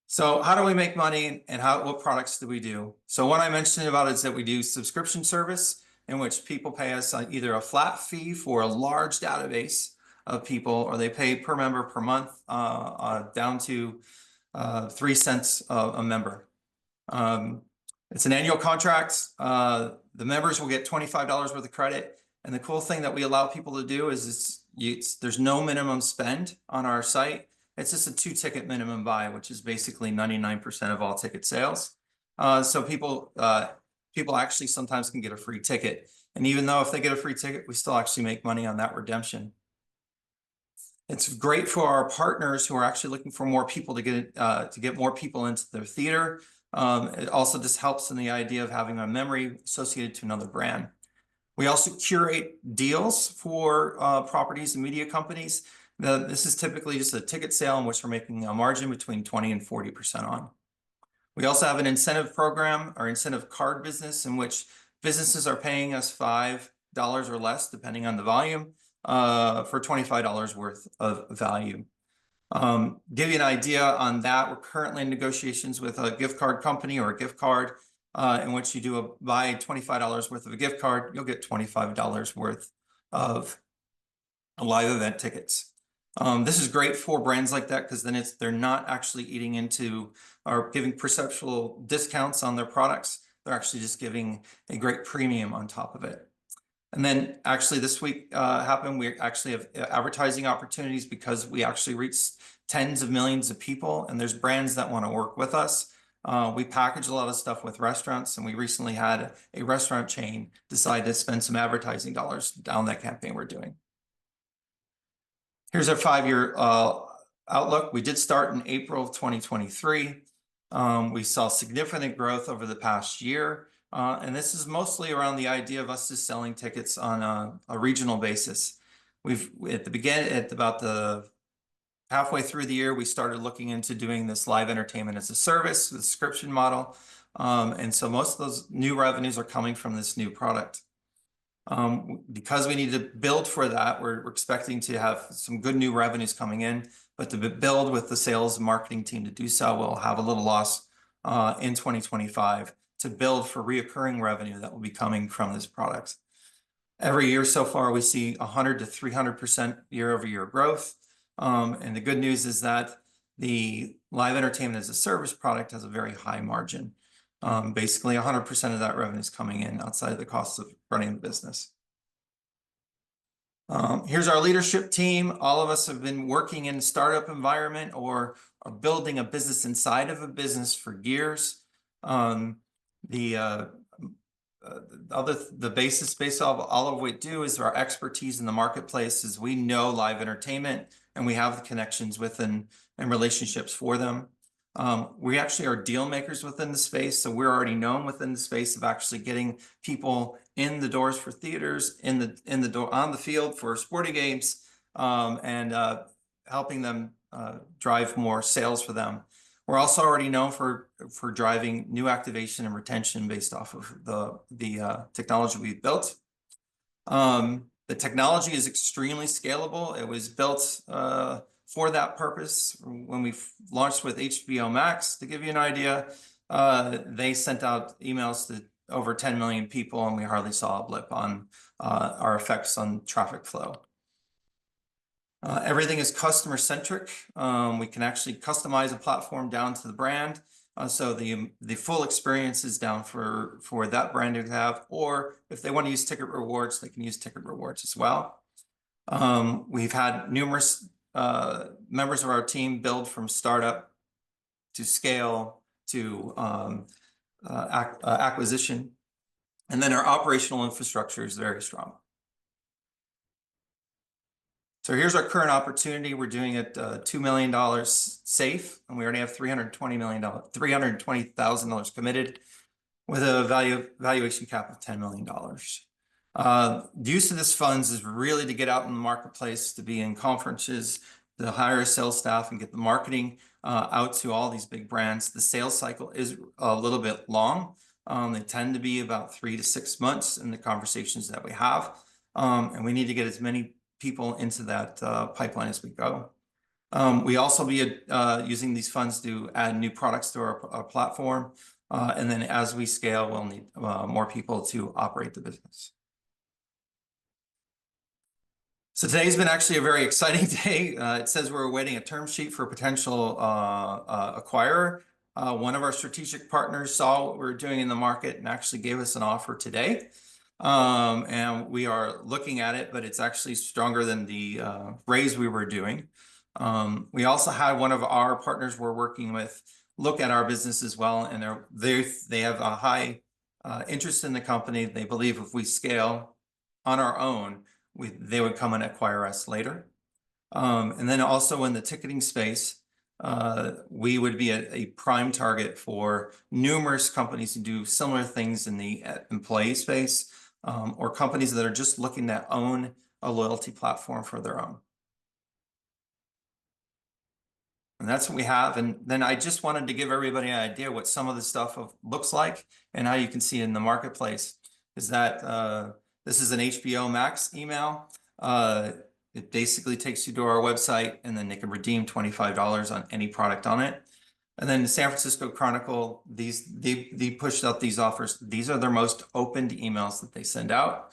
So how do we make money, and what products do we do? So what I mentioned about is that we do subscription service, in which people pay us either a flat fee for a large database of people, or they pay per member per month, down to 3 cents a member. It's an annual contract. The members will get $25 worth of credit. And the cool thing that we allow people to do is there's no minimum spend on our site. It's just a 2-ticket minimum buy, which is basically 99% of all ticket sales. So people actually sometimes can get a free ticket. And even though if they get a free ticket, we still actually make money on that redemption. It's great for our partners who are actually looking for more people to get more people into their theater. It also just helps in the idea of having a memory associated to another brand. We also curate deals for properties and media companies. This is typically just a ticket sale in which we're making a margin between 20 and 40% on. We also have an incentive program, our incentive card business, in which businesses are paying us $5 or less, depending on the volume, for $25 worth of value. Give you an idea on that, we're currently in negotiations with a gift card company or a gift card, in which you do buy $25 worth of a gift card, you'll get $25 worth of live event tickets. This is great for brands like that, because then they're not actually eating into or giving perceptual discounts on their products. They're actually just giving a great premium on top of it. And then actually this week happened, we actually have advertising opportunities because we actually reached tens of millions of people, and there's brands that want to work with us. We package a lot of stuff with restaurants, and we recently had a restaurant chain decide to spend some advertising dollars down that campaign we're doing. Here's our 5-year outlook. We did start in April of 2023. We saw significant growth over the past year, and this is mostly around the idea of us just selling tickets on a regional basis. At about the halfway through the year, we started looking into doing this live entertainment as a service, the subscription model. And so most of those new revenues are coming from this new product. Because we need to build for that, we're expecting to have some good new revenues coming in, but to build with the sales and marketing team to do so, we'll have a little loss in 2025 to build for reoccurring revenue that will be coming from this product. Every year so far, we see 100 to 300% year-over-year growth. And the good news is that the live entertainment as a service product has a very high margin. Basically 100% of that revenue is coming in outside of the cost of running the business. Here's our leadership team. All of us have been working in a startup environment or building a business inside of a business for years. The basis based off all of what we do is our expertise in the marketplace is we know live entertainment and we have the connections within and relationships for them. We actually are deal makers within the space, so we're already known within the space of actually getting people in the doors for theaters, on the field for sporting games, and helping them drive more sales for them. We're also already known for driving new activation and retention based off of the technology we've built. The technology is extremely scalable. It was built for that purpose. When we launched with HBO Max, to give you an idea, they sent out emails to over 10 million people, and we hardly saw a blip on our effects on traffic flow. Everything is customer centric. We can actually customize a platform down to the brand. So the full experience is down for that brand to have, or if they want to use ticket rewards, they can use ticket rewards as well. We've had numerous members of our team build from startup to scale to acquisition. And then our operational infrastructure is very strong. So here's our current opportunity. We're doing it $2 million safe, and we already have $320,000 committed with a valuation cap of $10 million. The use of this funds is really to get out in the marketplace, to be in conferences, to hire a sales staff and get the marketing out to all these big brands. The sales cycle is a little bit long. They tend to be about 3 to 6 months in the conversations that we have. And we need to get as many people into that pipeline as we go. We also be using these funds to add new products to our platform. And then as we scale, we'll need more people to operate the business. So today's been actually a very exciting day. It says we're awaiting a term sheet for a potential acquirer. One of our strategic partners saw what we were doing in the market and actually gave us an offer today. And we are looking at it, but it's actually stronger than the raise we were doing. We also had one of our partners we're working with look at our business as well, and they have a high interest in the company. They believe if we scale on our own, they would come and acquire us later. And then also in the ticketing space, we would be a prime target for numerous companies who do similar things in the employee space, or companies that are just looking to own a loyalty platform for their own. And that's what we have. And then I just wanted to give everybody an idea what some of the stuff looks like and how you can see it in the marketplace. Is that this is an HBO Max email. It basically takes you to our website, and then they can redeem $25 on any product on it. And then the San Francisco Chronicle, they pushed out these offers. These are their most opened emails that they send out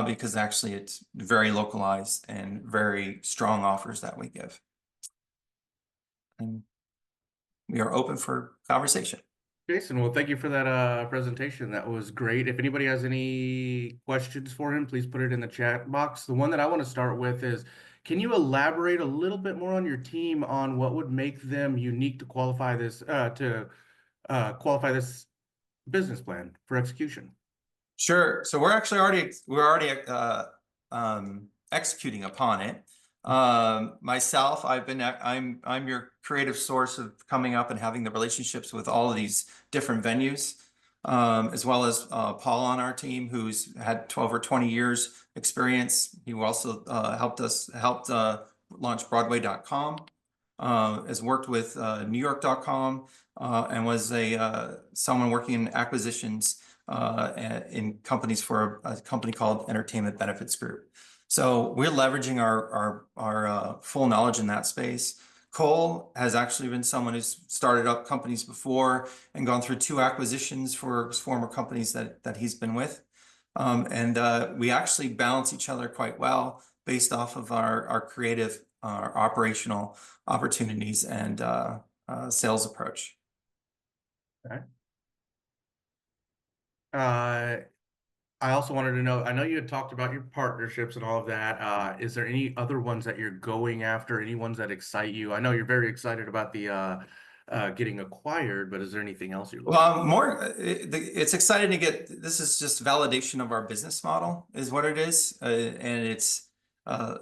because actually it's very localized and very strong offers that we give. And we are open for conversation. Jason, well, thank you for that presentation. That was great. If anybody has any questions for him, please put it in the chat box. The one that I want to start with is, Can you elaborate a little bit more on your team on what would make them unique to qualify this business plan for execution? Sure. So we're actually already executing upon it. Myself, I'm your creative source of coming up and having the relationships with all of these different venues, as well as Paul on our team, who's had 12 or 20 years experience. He also helped launch Broadway.com, has worked with NewYork.com, and was someone working in acquisitions in companies for a company called Entertainment Benefits Group. So we're leveraging our full knowledge in that space. Cole has actually been someone who's started up companies before and gone through 2 acquisitions for former companies that he's been with. And we actually balance each other quite well based off of our creative, operational opportunities and sales approach. Okay. I also wanted to know, I know you had talked about your partnerships and all of that. Is there any other ones that you're going after? Any ones that excite you? I know you're very excited about the getting acquired, but is there anything else you're looking Well, it's exciting to get, this is just validation of our business model is what it is. And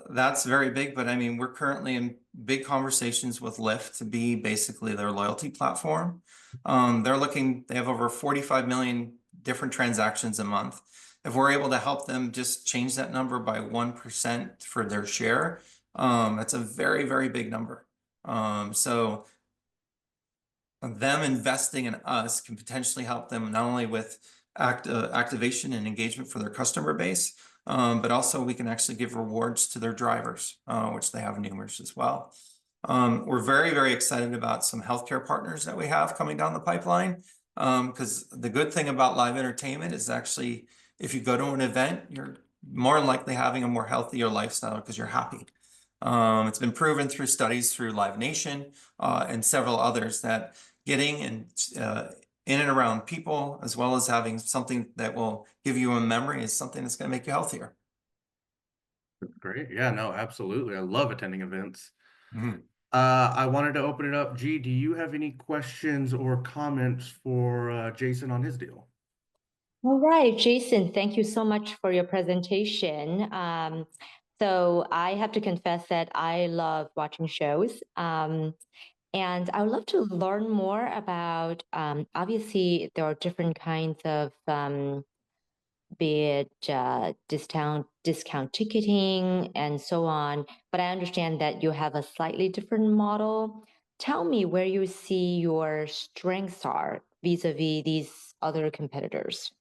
that's very big, but I mean, we're currently in big conversations with Lyft to be basically their loyalty platform. They have over 45 million different transactions a month. If we're able to help them just change that number by 1% for their share, that's a very, very big number. So them investing in us can potentially help them not only with activation and engagement for their customer base, but also we can actually give rewards to their drivers, which they have numerous as well. We're very, very excited about some healthcare partners that we have coming down the pipeline, because the good thing about live entertainment is actually if you go to an event, you're more likely having a more healthier lifestyle because you're happy. It's been proven through studies through Live Nation and several others that getting in and around people, as well as having something that will give you a memory, is something that's going to make you healthier. Great. Yeah, no, absolutely. I love attending events. Mm-hmm. I wanted to open it up. G, do you have any questions or comments for Jason on his deal? All right, Jason, thank you so much for your presentation. So I have to confess that I love watching shows. And I would love to learn more about, obviously, there are different kinds of, be it discount ticketing and so on. But I understand that you have a slightly different model. Tell me where you see your strengths are vis-a-vis these other competitors.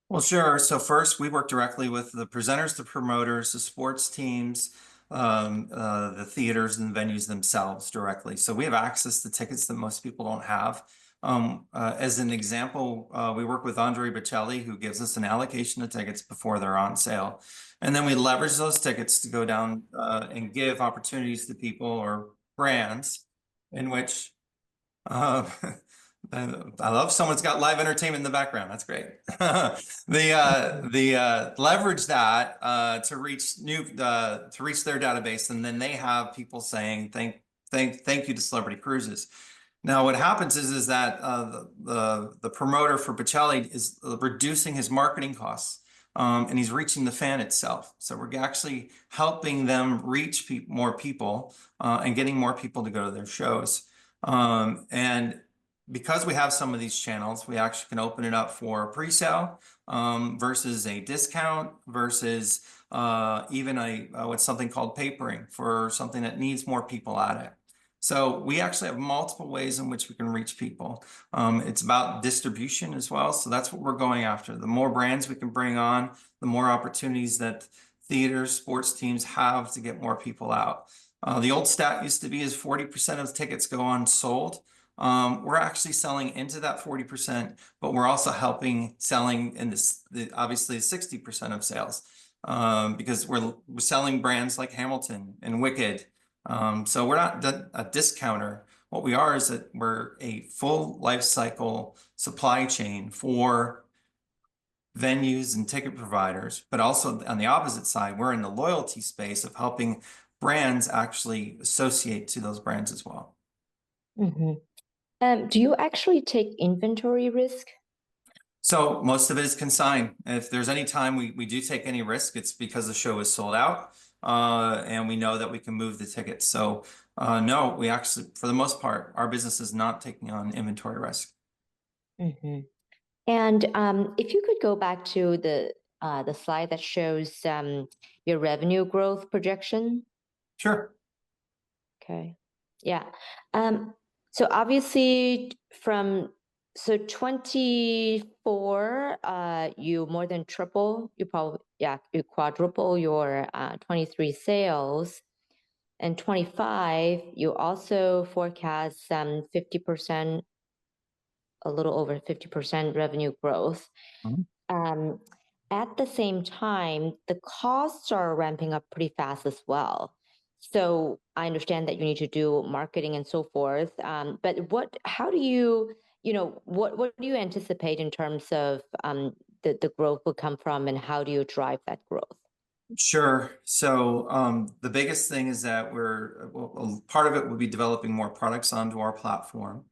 Well, sure. So first, we work directly with the presenters, the promoters, the sports teams, the theaters and venues themselves directly. So we have access to tickets that most people don't have. As an example, we work with Andre Bocelli, who gives us an allocation of tickets before they're on sale. And then we leverage those tickets to go down and give opportunities to people or brands in which I love someone's got live entertainment in the background. That's great. Leverage that to reach their database, and then they have people saying thank you to Celebrity Cruises. Now, what happens is that the promoter for Bocelli is reducing his marketing costs, and he's reaching the fan itself. So we're actually helping them reach more people and getting more people to go to their shows. And because we have some of these channels, we actually can open it up for pre-sale versus a discount versus even what's something called papering for something that needs more people at it. So we actually have multiple ways in which we can reach people. It's about distribution as well. So that's what we're going after. The more brands we can bring on, the more opportunities that theaters, sports teams have to get more people out. The old stat used to be is 40% of tickets go unsold. We're actually selling into that 40%, but we're also selling in obviously 60% of sales because we're selling brands like Hamilton and Wicked. So we're not a discounter. What we are is that we're a full life cycle supply chain for venues and ticket providers, but also on the opposite side, we're in the loyalty space of helping brands actually associate to those brands as well. Do you actually take inventory risk? So most of it is consigned. If there's any time we do take any risk, it's because the show is sold out, and we know that we can move the tickets. So no, we actually, for the most part, our business is not taking on inventory risk. And if you could go back to the slide that shows your revenue growth projection. Sure. Okay. Yeah. So obviously so 24, you more than triple, you quadruple your 23 sales. And 25, you also forecast 50%, a little over 50% revenue growth. At the same time, the costs are ramping up pretty fast as well. So I understand that you need to do marketing and so forth. But how do you, what do you anticipate in terms of the growth will come from, and how do you drive that growth? Sure. So the biggest thing is that part of it will be developing more products onto our platform.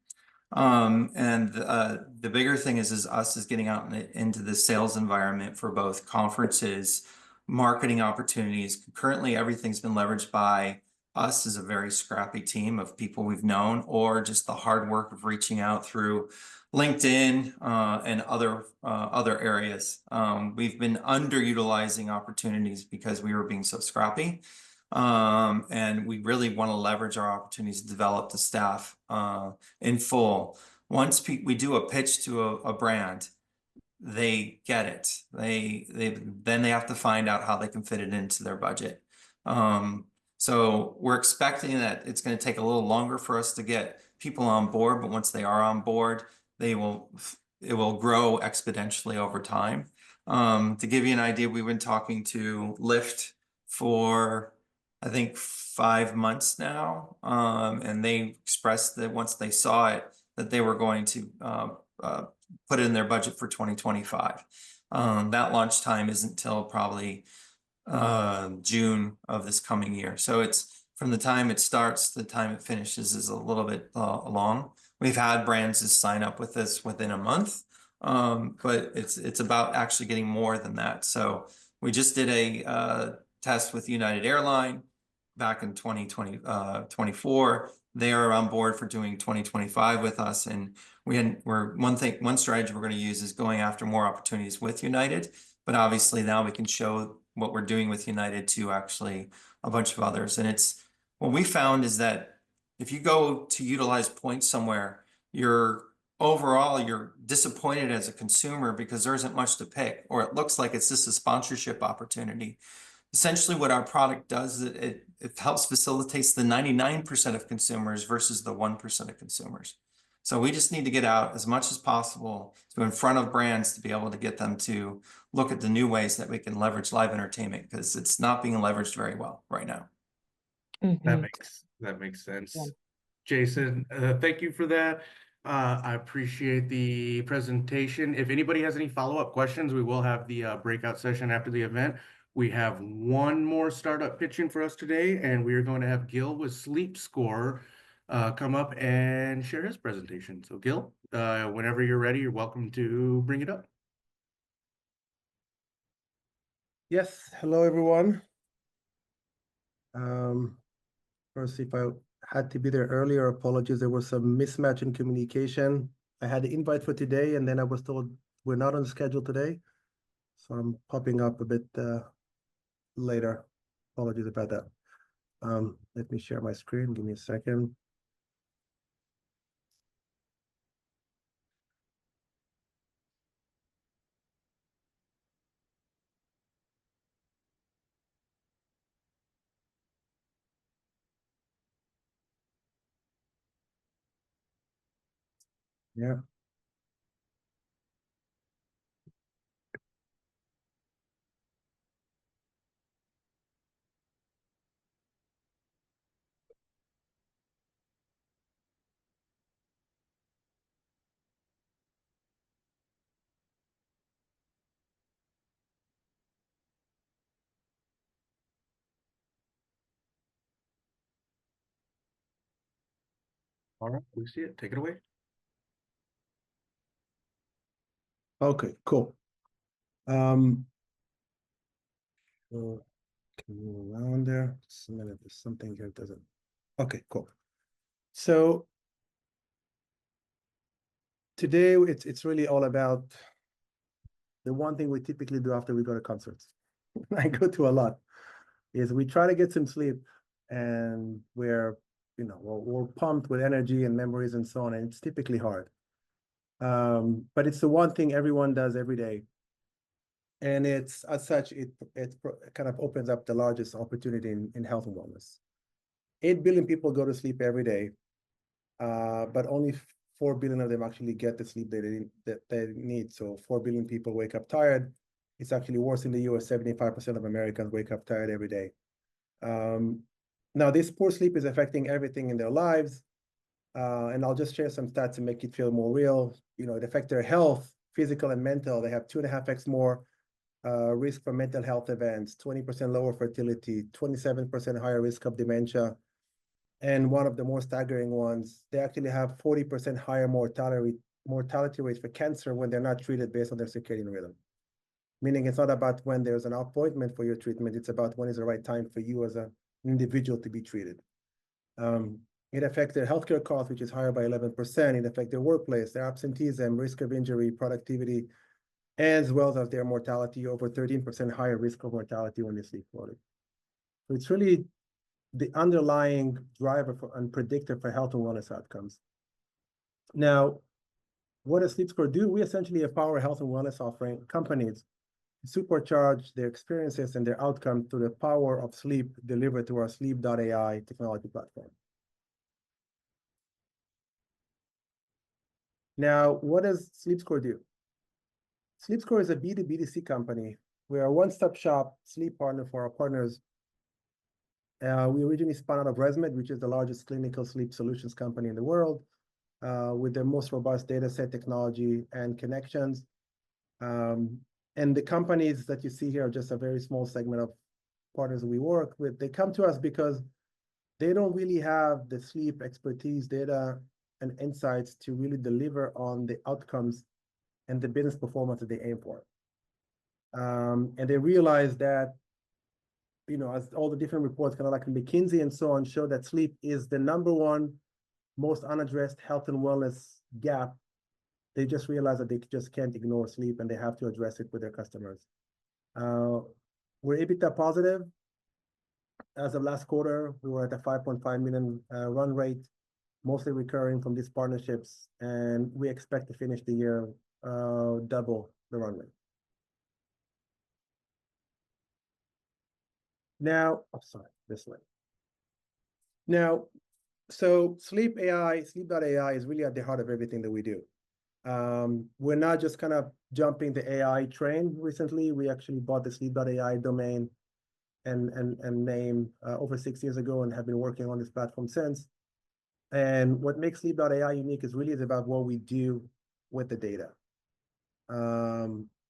And the bigger thing is us getting out into the sales environment for both conferences, marketing opportunities. Currently, everything's been leveraged by us as a very scrappy team of people we've known, or just the hard work of reaching out through LinkedIn and other areas. We've been underutilizing opportunities because we were being so scrappy. And we really want to leverage our opportunities to develop the staff in full. Once we do a pitch to a brand, they get it. Then they have to find out how they can fit it into their budget. So we're expecting that it's going to take a little longer for us to get people on board, but once they are on board, it will grow exponentially over time. To give you an idea, we've been talking to Lyft for, I think, 5 months now, and they expressed that once they saw it, that they were going to put it in their budget for 2025. That launch time isn't till probably June of this coming year. So it's from the time it starts to the time it finishes is a little bit long. We've had brands that sign up with us within a month, but it's about actually getting more than that. So we just did a test with United Airlines back in 2024. They are on board for doing 2025 with us, and one strategy we're going to use is going after more opportunities with United. But obviously now we can show what we're doing with United to actually a bunch of others. And what we found is that if you go to utilize points somewhere, you're disappointed as a consumer because there isn't much to pick, or it looks like it's just a sponsorship opportunity. Essentially what our product does is it helps facilitates the 99% of consumers versus the 1% of consumers. So we just need to get out as much as possible to in front of brands to be able to get them to look at the new ways that we can leverage live entertainment, because it's not being leveraged very well right now. That makes sense. Yeah. Jason, thank you for that. I appreciate the presentation. If anybody has any follow-up questions, we will have the breakout session after the event. We have one more startup pitching for us today, and we are going to have Gil with SleepScore come up and share his presentation. So Gil, whenever you're ready, you're welcome to bring it up. Yes, hello everyone. First, if I had to be there earlier, apologies, there was some mismatch in communication. I had the invite for today, and then I was told we're not on the schedule today. So I'm popping up a bit later. Apologies about that. Let me share my screen. Give me a second. Yeah. All right, we see it. Take it away. Okay, cool. So can move around there. Just a minute, there's something here that doesn't. Okay, cool. So today it's really all about the one thing we typically do after we go to concerts. I go to a lot, is we try to get some sleep, and we're pumped with energy and memories and so on, and it's typically hard. But it's the one thing everyone does every day. And it's as such, it kind of opens up the largest opportunity in health and wellness. 8 billion people go to sleep every day, but only 4 billion of them actually get the sleep that they need. So 4 billion people wake up tired. It's actually worse in the US. 75% of Americans wake up tired every day. Now, this poor sleep is affecting everything in their lives. And I'll just share some stats to make it feel more real. It affects their health, physical and mental. They have 2.5x more risk for mental health events, 20% lower fertility, 27% higher risk of dementia. And one of the more staggering ones, they actually have 40% higher mortality rates for cancer when they're not treated based on their circadian rhythm. Meaning it's not about when there's an appointment for your treatment, it's about when is the right time for you as an individual to be treated. It affects their healthcare costs, which is higher by 11%. It affects their workplace, their absenteeism, risk of injury, productivity, as well as their mortality, over 13% higher risk of mortality when they sleep poorly. So it's really the underlying driver and predictor for health and wellness outcomes. Now, what does SleepScore do? We essentially empower health and wellness offering companies to supercharge their experiences and their outcomes through the power of sleep delivered through our sleep.ai technology platform. Now, what does SleepScore do? SleepScore is a B2B2C company. We are a one-stop shop sleep partner for our partners. We originally spun out of ResMed, which is the largest clinical sleep solutions company in the world, with the most robust data set technology and connections. And the companies that you see here are just a very small segment of partners we work with. They come to us because they don't really have the sleep expertise, data, and insights to really deliver on the outcomes and the business performance that they aim for. And they realize that, as all the different reports, kind of like McKinsey and so on, show that sleep is the #1 most unaddressed health and wellness gap. They just realize that they just can't ignore sleep and they have to address it with their customers. We're EBITDA positive. As of last quarter, we were at a 5.5 million run rate, mostly recurring from these partnerships, and we expect to finish the year double the run rate. Now, this way. Now, so sleep.ai is really at the heart of everything that we do. We're not just kind of jumping the AI train recently. We actually bought the sleep.ai domain and name over 6 years ago and have been working on this platform since. And what makes sleep.ai unique is really about what we do with the data.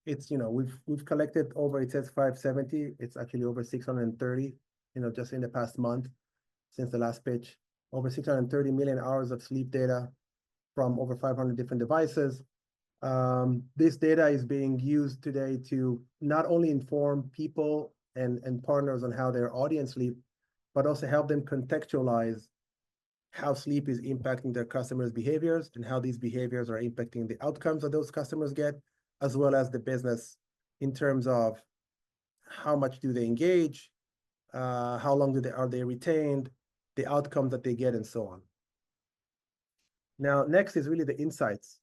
It's, we've collected over, it says 570, it's actually over 630, just in the past month since the last pitch, over 630 million hours of sleep data from over 500 different devices. This data is being used today to not only inform people and partners on how their audience sleep, but also help them contextualize how sleep is impacting their customers' behaviors and how these behaviors are impacting the outcomes that those customers get, as well as the business in terms of how much do they engage, how long are they retained, the outcomes that they get, and so on. Now, next is really the insights.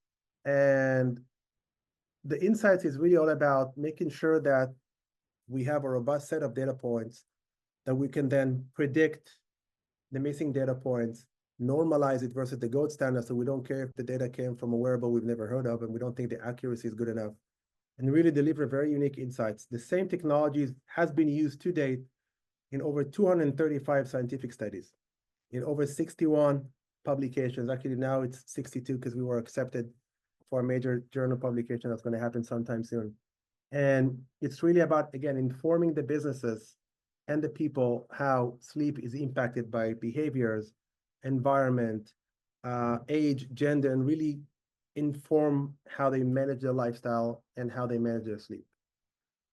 And the insights is really all about making sure that we have a robust set of data points that we can then predict the missing data points, normalize it versus the gold standard, so we don't care if the data came from a wearable we've never heard of and we don't think the accuracy is good enough, and really deliver very unique insights. The same technologies has been used to date in over 235 scientific studies, in over 61 publications. Actually, now it's 62 because we were accepted for a major journal publication that's going to happen sometime soon. And it's really about, again, informing the businesses and the people how sleep is impacted by behaviors, environment, age, gender, and really inform how they manage their lifestyle and how they manage their sleep.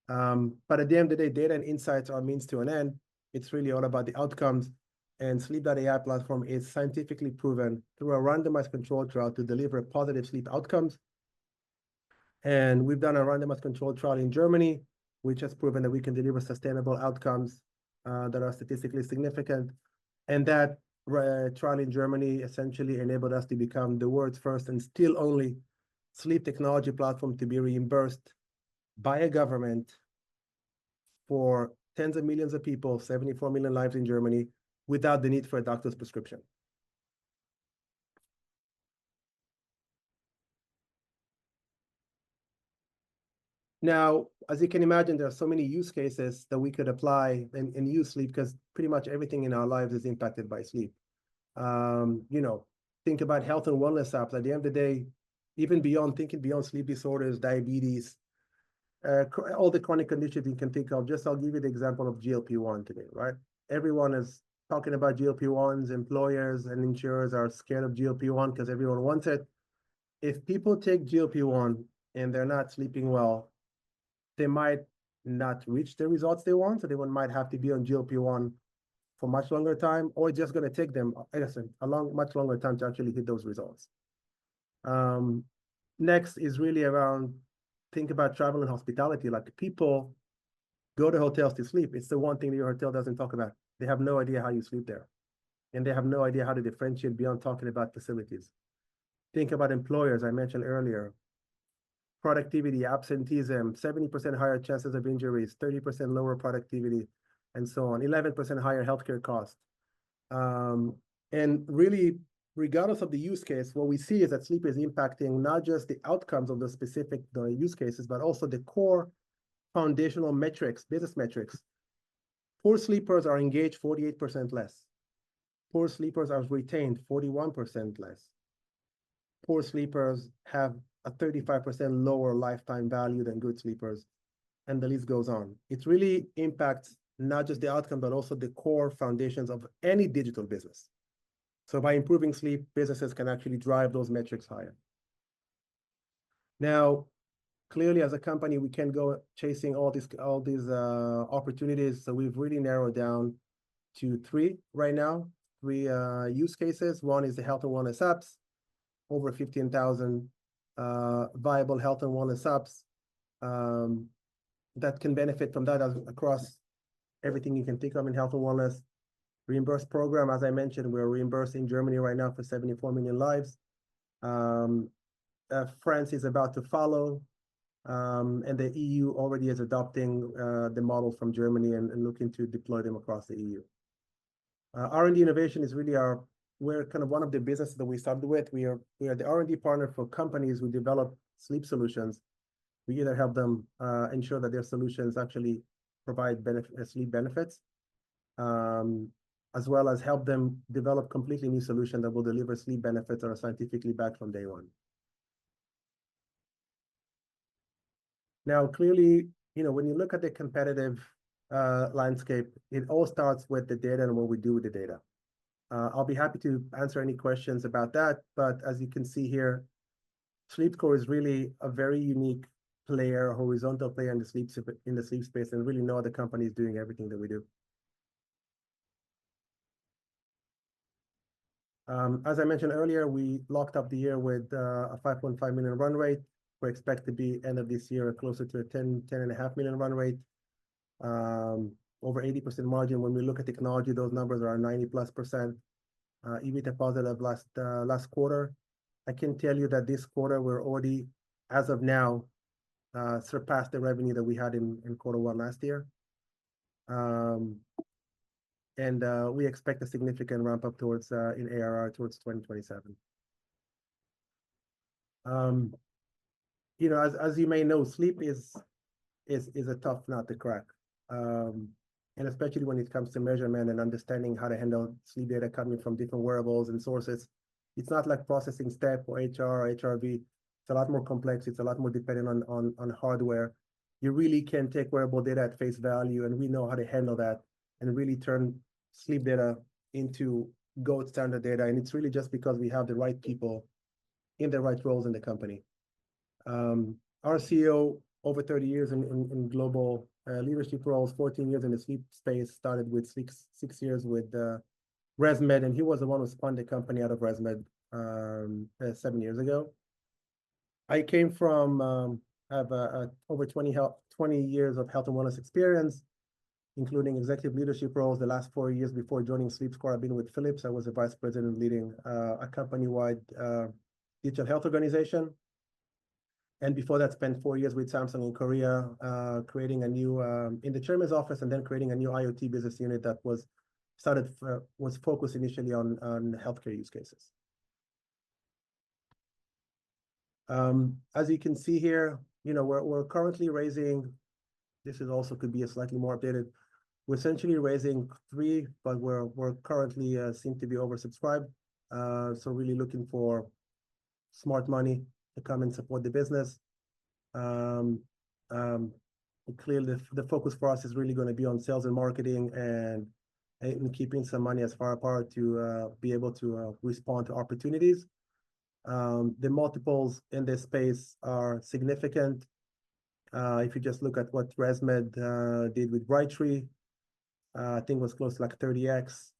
But at the end of the day, data and insights are means to an end. It's really all about the outcomes. And Sleep.ai platform is scientifically proven through a randomized control trial to deliver positive sleep outcomes. And we've done a randomized control trial in Germany, which has proven that we can deliver sustainable outcomes that are statistically significant. And that trial in Germany essentially enabled us to become the world's first and still only sleep technology platform to be reimbursed by a government for tens of millions of people, 74 million lives in Germany, without the need for a doctor's prescription. Now, as you can imagine, there are so many use cases that we could apply and use sleep, because pretty much everything in our lives is impacted by sleep. Think about health and wellness apps. At the end of the day, even thinking beyond sleep disorders, diabetes, all the chronic conditions you can think of. I'll give you the example of GLP-1 today, right? Everyone is talking about GLP-1s. Employers and insurers are scared of GLP-1 because everyone wants it. If people take GLP-1 and they're not sleeping well, they might not reach the results they want. So they might have to be on GLP-1 for much longer time, or it's just going to take them, much longer time to actually hit those results. Next is really around, think about travel and hospitality. Like, people go to hotels to sleep. It's the one thing that your hotel doesn't talk about. They have no idea how you sleep there. And they have no idea how to differentiate beyond talking about facilities. Think about employers, I mentioned earlier. Productivity, absenteeism, 70% higher chances of injuries, 30% lower productivity, and so on, 11% higher healthcare costs. And really, regardless of the use case, what we see is that sleep is impacting not just the outcomes of the specific use cases, but also the core foundational metrics, business metrics. Poor sleepers are engaged 48% less. Poor sleepers are retained 41% less. Poor sleepers have a 35% lower lifetime value than good sleepers, and the list goes on. It really impacts not just the outcome, but also the core foundations of any digital business. So by improving sleep, businesses can actually drive those metrics higher. Now, clearly, as a company, we can't go chasing all these opportunities. So we've really narrowed down to three right now, three use cases. One is the health and wellness apps, over 15,000 viable health and wellness apps that can benefit from that across everything you can think of in health and wellness. Reimbursed program, as I mentioned, we're reimbursed in Germany right now for 74 million lives. France is about to follow, and the EU already is adopting the models from Germany and looking to deploy them across the EU. R&D innovation is really we're kind of one of the businesses that we started with. We are the R&D partner for companies who develop sleep solutions. We either help them ensure that their solutions actually provide sleep benefits, as well as help them develop completely new solutions that will deliver sleep benefits that are scientifically backed from day one. Now, clearly, when you look at the competitive landscape, it all starts with the data and what we do with the data. I'll be happy to answer any questions about that, but as you can see here, SleepScore is really a very unique player, horizontal player in the sleep space, and really no other company is doing everything that we do. As I mentioned earlier, we locked up the year with a 5.5 million run rate. We expect to be end of this year closer to a 10.5 million run rate. Over 80% margin. When we look at technology, those numbers are 90+%. EBITDA positive last quarter. I can tell you that this quarter we're already, as of now, surpassed the revenue that we had in Q1 last year. And we expect a significant ramp up towards in ARR towards 2027. As you may know, sleep is a tough nut to crack. And especially when it comes to measurement and understanding how to handle sleep data coming from different wearables and sources. It's not like processing STEP or HR or HRV. It's a lot more complex. It's a lot more dependent on hardware. You really can take wearable data at face value, and we know how to handle that and really turn sleep data into gold standard data, and it's really just because we have the right people in the right roles in the company. Our CEO, over 30 years in global leadership roles, 14 years in the sleep space, started with six years with ResMed, and he was the one who spun the company out of ResMed 7 years ago. I came from, have over 20 years of health and wellness experience, including executive leadership roles. The last 4 years before joining SleepScore, I've been with Philips. I was a vice president leading a company-wide digital health organization. And before that, spent 4 years with Samsung in Korea, creating a new, in the chairman's office, and then creating a new IoT business unit that was focused initially on healthcare use cases. As you can see here, we're currently raising, this is also could be a slightly more updated. We're essentially raising 3, but we're currently seem to be oversubscribed. So really looking for smart money to come and support the business. Clearly, the focus for us is really going to be on sales and marketing and keeping some money as far apart to be able to respond to opportunities. The multiples in this space are significant. If you just look at what ResMed did with Brightree, I think it was close to like 30x.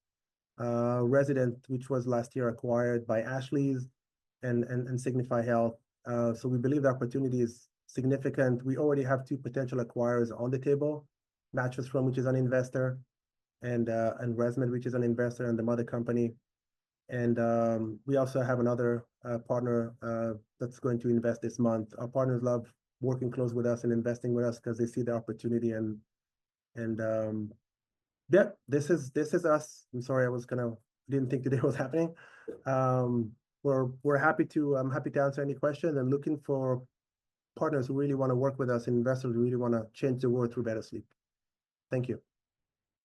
Resident, which was last year acquired by Ashley's and Signify Health. So we believe the opportunity is significant. We already have 2 potential acquirers on the table, Mattress Firm, which is an investor, and ResMed, which is an investor, and the mother company. And we also have another partner that's going to invest this month. Our partners love working close with us and investing with us because they see the opportunity and yeah, this is us. I'm sorry, didn't think today was happening. We're happy to, I'm happy to answer any questions and looking for partners who really want to work with us and investors who really want to change the world through better sleep. Thank you.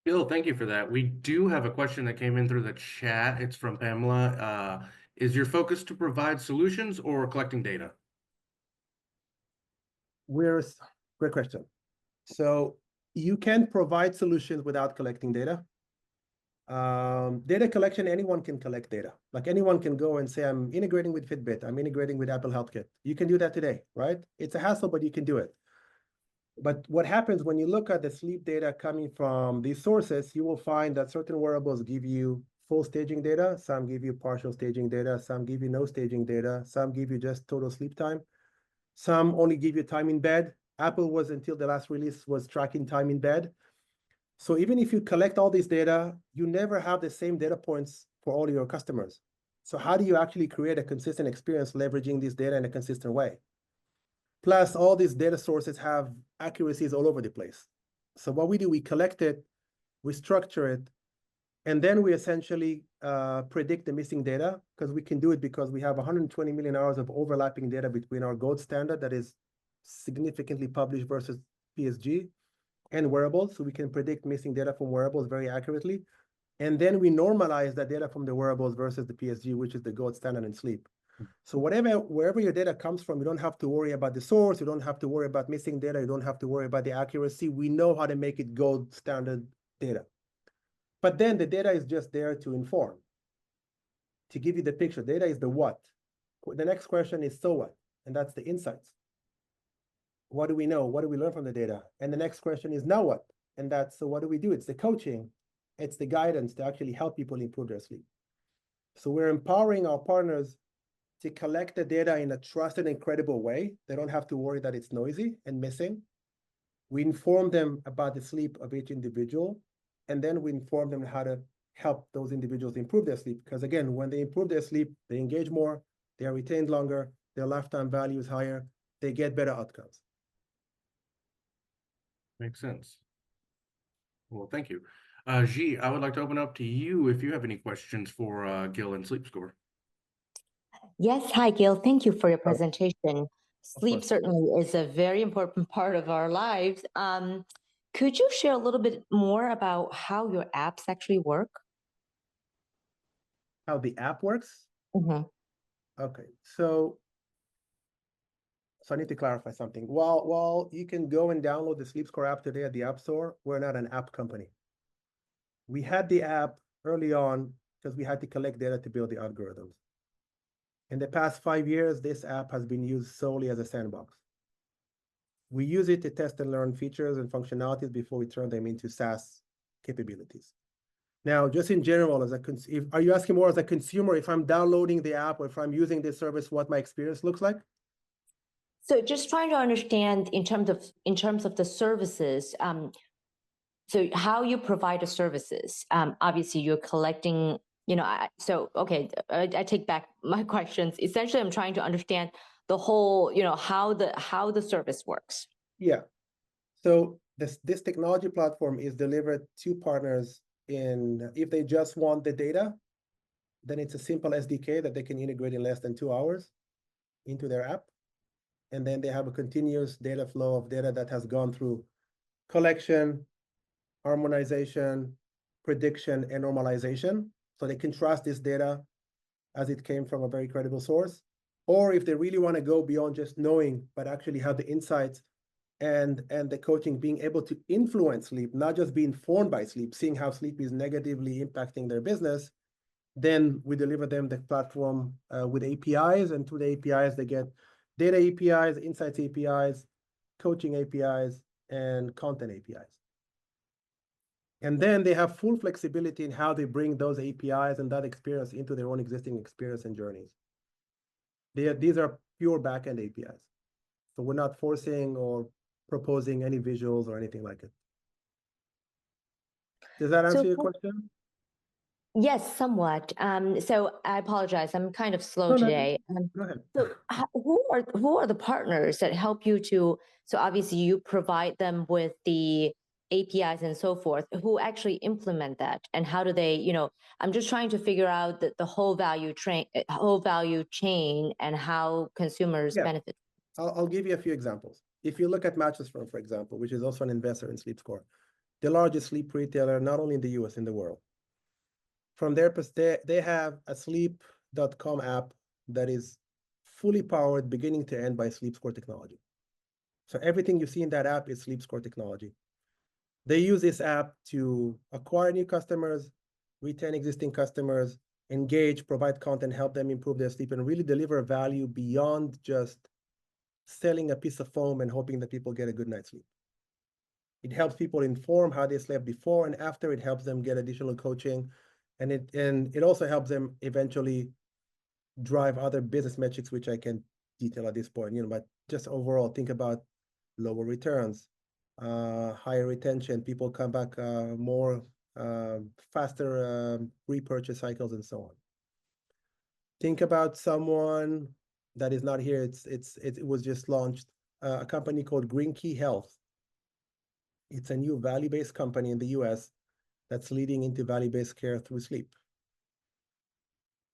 Bill, thank you for that. We do have a question that came in through the chat. It's from Pamela. Is your focus to provide solutions or collecting data? Great question. So you can provide solutions without collecting data. Data collection, anyone can collect data. Like anyone can go and say, I'm integrating with Fitbit, I'm integrating with Apple HealthKit. You can do that today, right? It's a hassle, but you can do it. But what happens when you look at the sleep data coming from these sources, you will find that certain wearables give you full staging data, some give you partial staging data, some give you no staging data, some give you just total sleep time, some only give you time in bed. Apple was, until the last release, was tracking time in bed. So even if you collect all this data, you never have the same data points for all your customers. So how do you actually create a consistent experience leveraging this data in a consistent way? Plus, all these data sources have accuracies all over the place. So what we do, we collect it, we structure it, and then we essentially predict the missing data, because we can do it because we have 120 million hours of overlapping data between our gold standard that is significantly published versus PSG and wearables. So we can predict missing data from wearables very accurately. And then we normalize that data from the wearables versus the PSG, which is the gold standard in sleep. So wherever your data comes from, you don't have to worry about the source. You don't have to worry about missing data. You don't have to worry about the accuracy. We know how to make it gold standard data. But then the data is just there to inform, to give you the picture. Data is the what. The next question is, so what? And that's the insights. What do we know? What do we learn from the data? And the next question is, now what? And that's, so what do we do? It's the coaching. It's the guidance to actually help people improve their sleep. So we're empowering our partners to collect the data in a trusted and credible way. They don't have to worry that it's noisy and missing. We inform them about the sleep of each individual, and then we inform them how to help those individuals improve their sleep. Because again, when they improve their sleep, they engage more, they are retained longer, their lifetime value is higher, they get better outcomes. Makes sense. Well, thank you. Jie, I would like to open up to you if you have any questions for Gil and SleepScore. Yes, hi, Gil. Thank you for your presentation. Sleep course. certainly is a very important part of our lives. Could you share a little bit more about how your apps actually work? How the app works? Mm-hmm. Okay, so I need to clarify something. While you can go and download the SleepScore app today at the App Store, we're not an app company. We had the app early on because we had to collect data to build the algorithms. In the past 5 years, this app has been used solely as a sandbox. We use it to test and learn features and functionalities before we turn them into SaaS capabilities. Now, just in general, are you asking more as a consumer, if I'm downloading the app or if I'm using this service, what my experience looks like? So just trying to understand in terms of the services, so how you provide the services. Obviously, you're collecting. Okay, I take back my questions. Essentially, I'm trying to understand the whole, how the service works. Yeah. So this technology platform is delivered to partners if they just want the data, then it's a simple SDK that they can integrate in less than 2 hours into their app. And then they have a continuous data flow of data that has gone through collection, harmonization, prediction, and normalization. So they can trust this data as it came from a very credible source. Or if they really want to go beyond just knowing, but actually have the insights and the coaching, being able to influence sleep, not just be informed by sleep, seeing how sleep is negatively impacting their business, then we deliver them the platform with APIs, and through the APIs, they get data APIs, insights APIs, coaching APIs, and content APIs. And then they have full flexibility in how they bring those APIs and that experience into their own existing experience and journeys. These are pure backend APIs. So we're not forcing or proposing any visuals or anything like it. Does that answer your question? Yes, somewhat. So I apologize. I'm kind of slow No, today. go ahead. So who are the partners that help you to? So obviously you provide them with the APIs and so forth. Who actually implement that, and how do they? I'm just trying to figure out the whole value chain, and how consumers benefit. I'll give you a few examples. If you look at Mattress Firm, for example, which is also an investor in SleepScore, the largest sleep retailer, not only in the US, in the world. From their perspective, they have a sleep.com app that is fully powered beginning to end by SleepScore technology. So everything you see in that app is SleepScore technology. They use this app to acquire new customers, retain existing customers, engage, provide content, help them improve their sleep, and really deliver value beyond just selling a piece of foam and hoping that people get a good night's sleep. It helps people inform how they slept before and after. It helps them get additional coaching. And it also helps them eventually drive other business metrics, which I can detail at this point, but just overall, think about lower returns, higher retention, people come back more faster repurchase cycles, and so on. Think about someone that is not here. It was just launched, a company called Green Key Health. It's a new value-based company in the US that's leading into value-based care through sleep.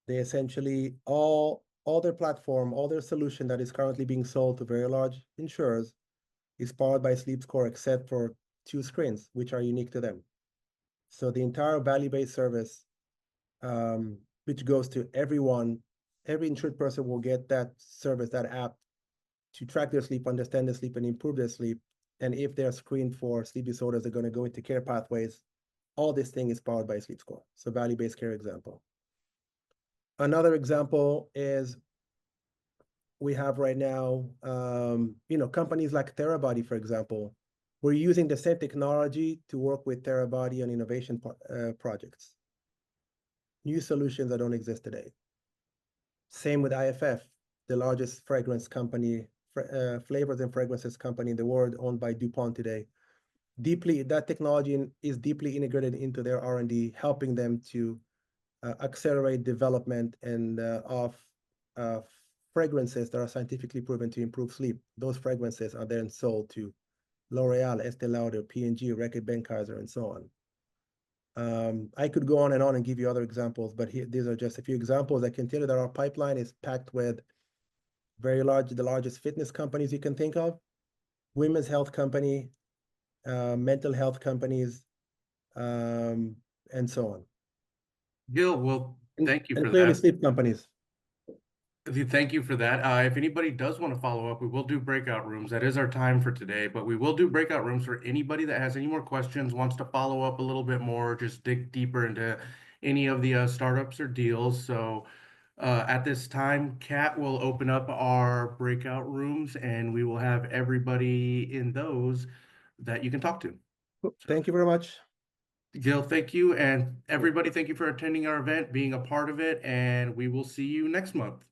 They essentially, all their platform, all their solution that is currently being sold to very large insurers is powered by SleepScore, except for 2 screens, which are unique to them. So the entire value-based service, which goes to everyone, every insured person will get that service, that app, to track their sleep, understand their sleep, and improve their sleep. And if they're screened for sleep disorders, they're going to go into care pathways. All this thing is powered by SleepScore. So value-based care example. Another example is we have right now, companies like Therabody, for example. We're using the same technology to work with Therabody on innovation projects. New solutions that don't exist today. Same with IFF, the largest fragrance company, flavors and fragrances company in the world, owned by DuPont today. That technology is deeply integrated into their R&D, helping them to accelerate development and of fragrances that are scientifically proven to improve sleep. Those fragrances are then sold to L'Oreal, Estée Lauder, P&G, Reckitt Benckiser, and so on. I could go on and give you other examples, but these are just a few examples. I can tell you that our pipeline is packed with the largest fitness companies you can think of, women's health company, mental health companies, and so on. Gil, well, thank you for clearly that. Sleep companies. Thank you for that. If anybody does want to follow up, we will do breakout rooms. That is our time for today, but we will do breakout rooms for anybody that has any more questions, wants to follow up a little bit more, just dig deeper into any of the startups or deals. So at this time, Kat will open up our breakout rooms and we will have everybody in those that you can talk to. Thank you very much. Gil, thank you. And everybody, thank you for attending our event, being a part of it, and we will see you next month.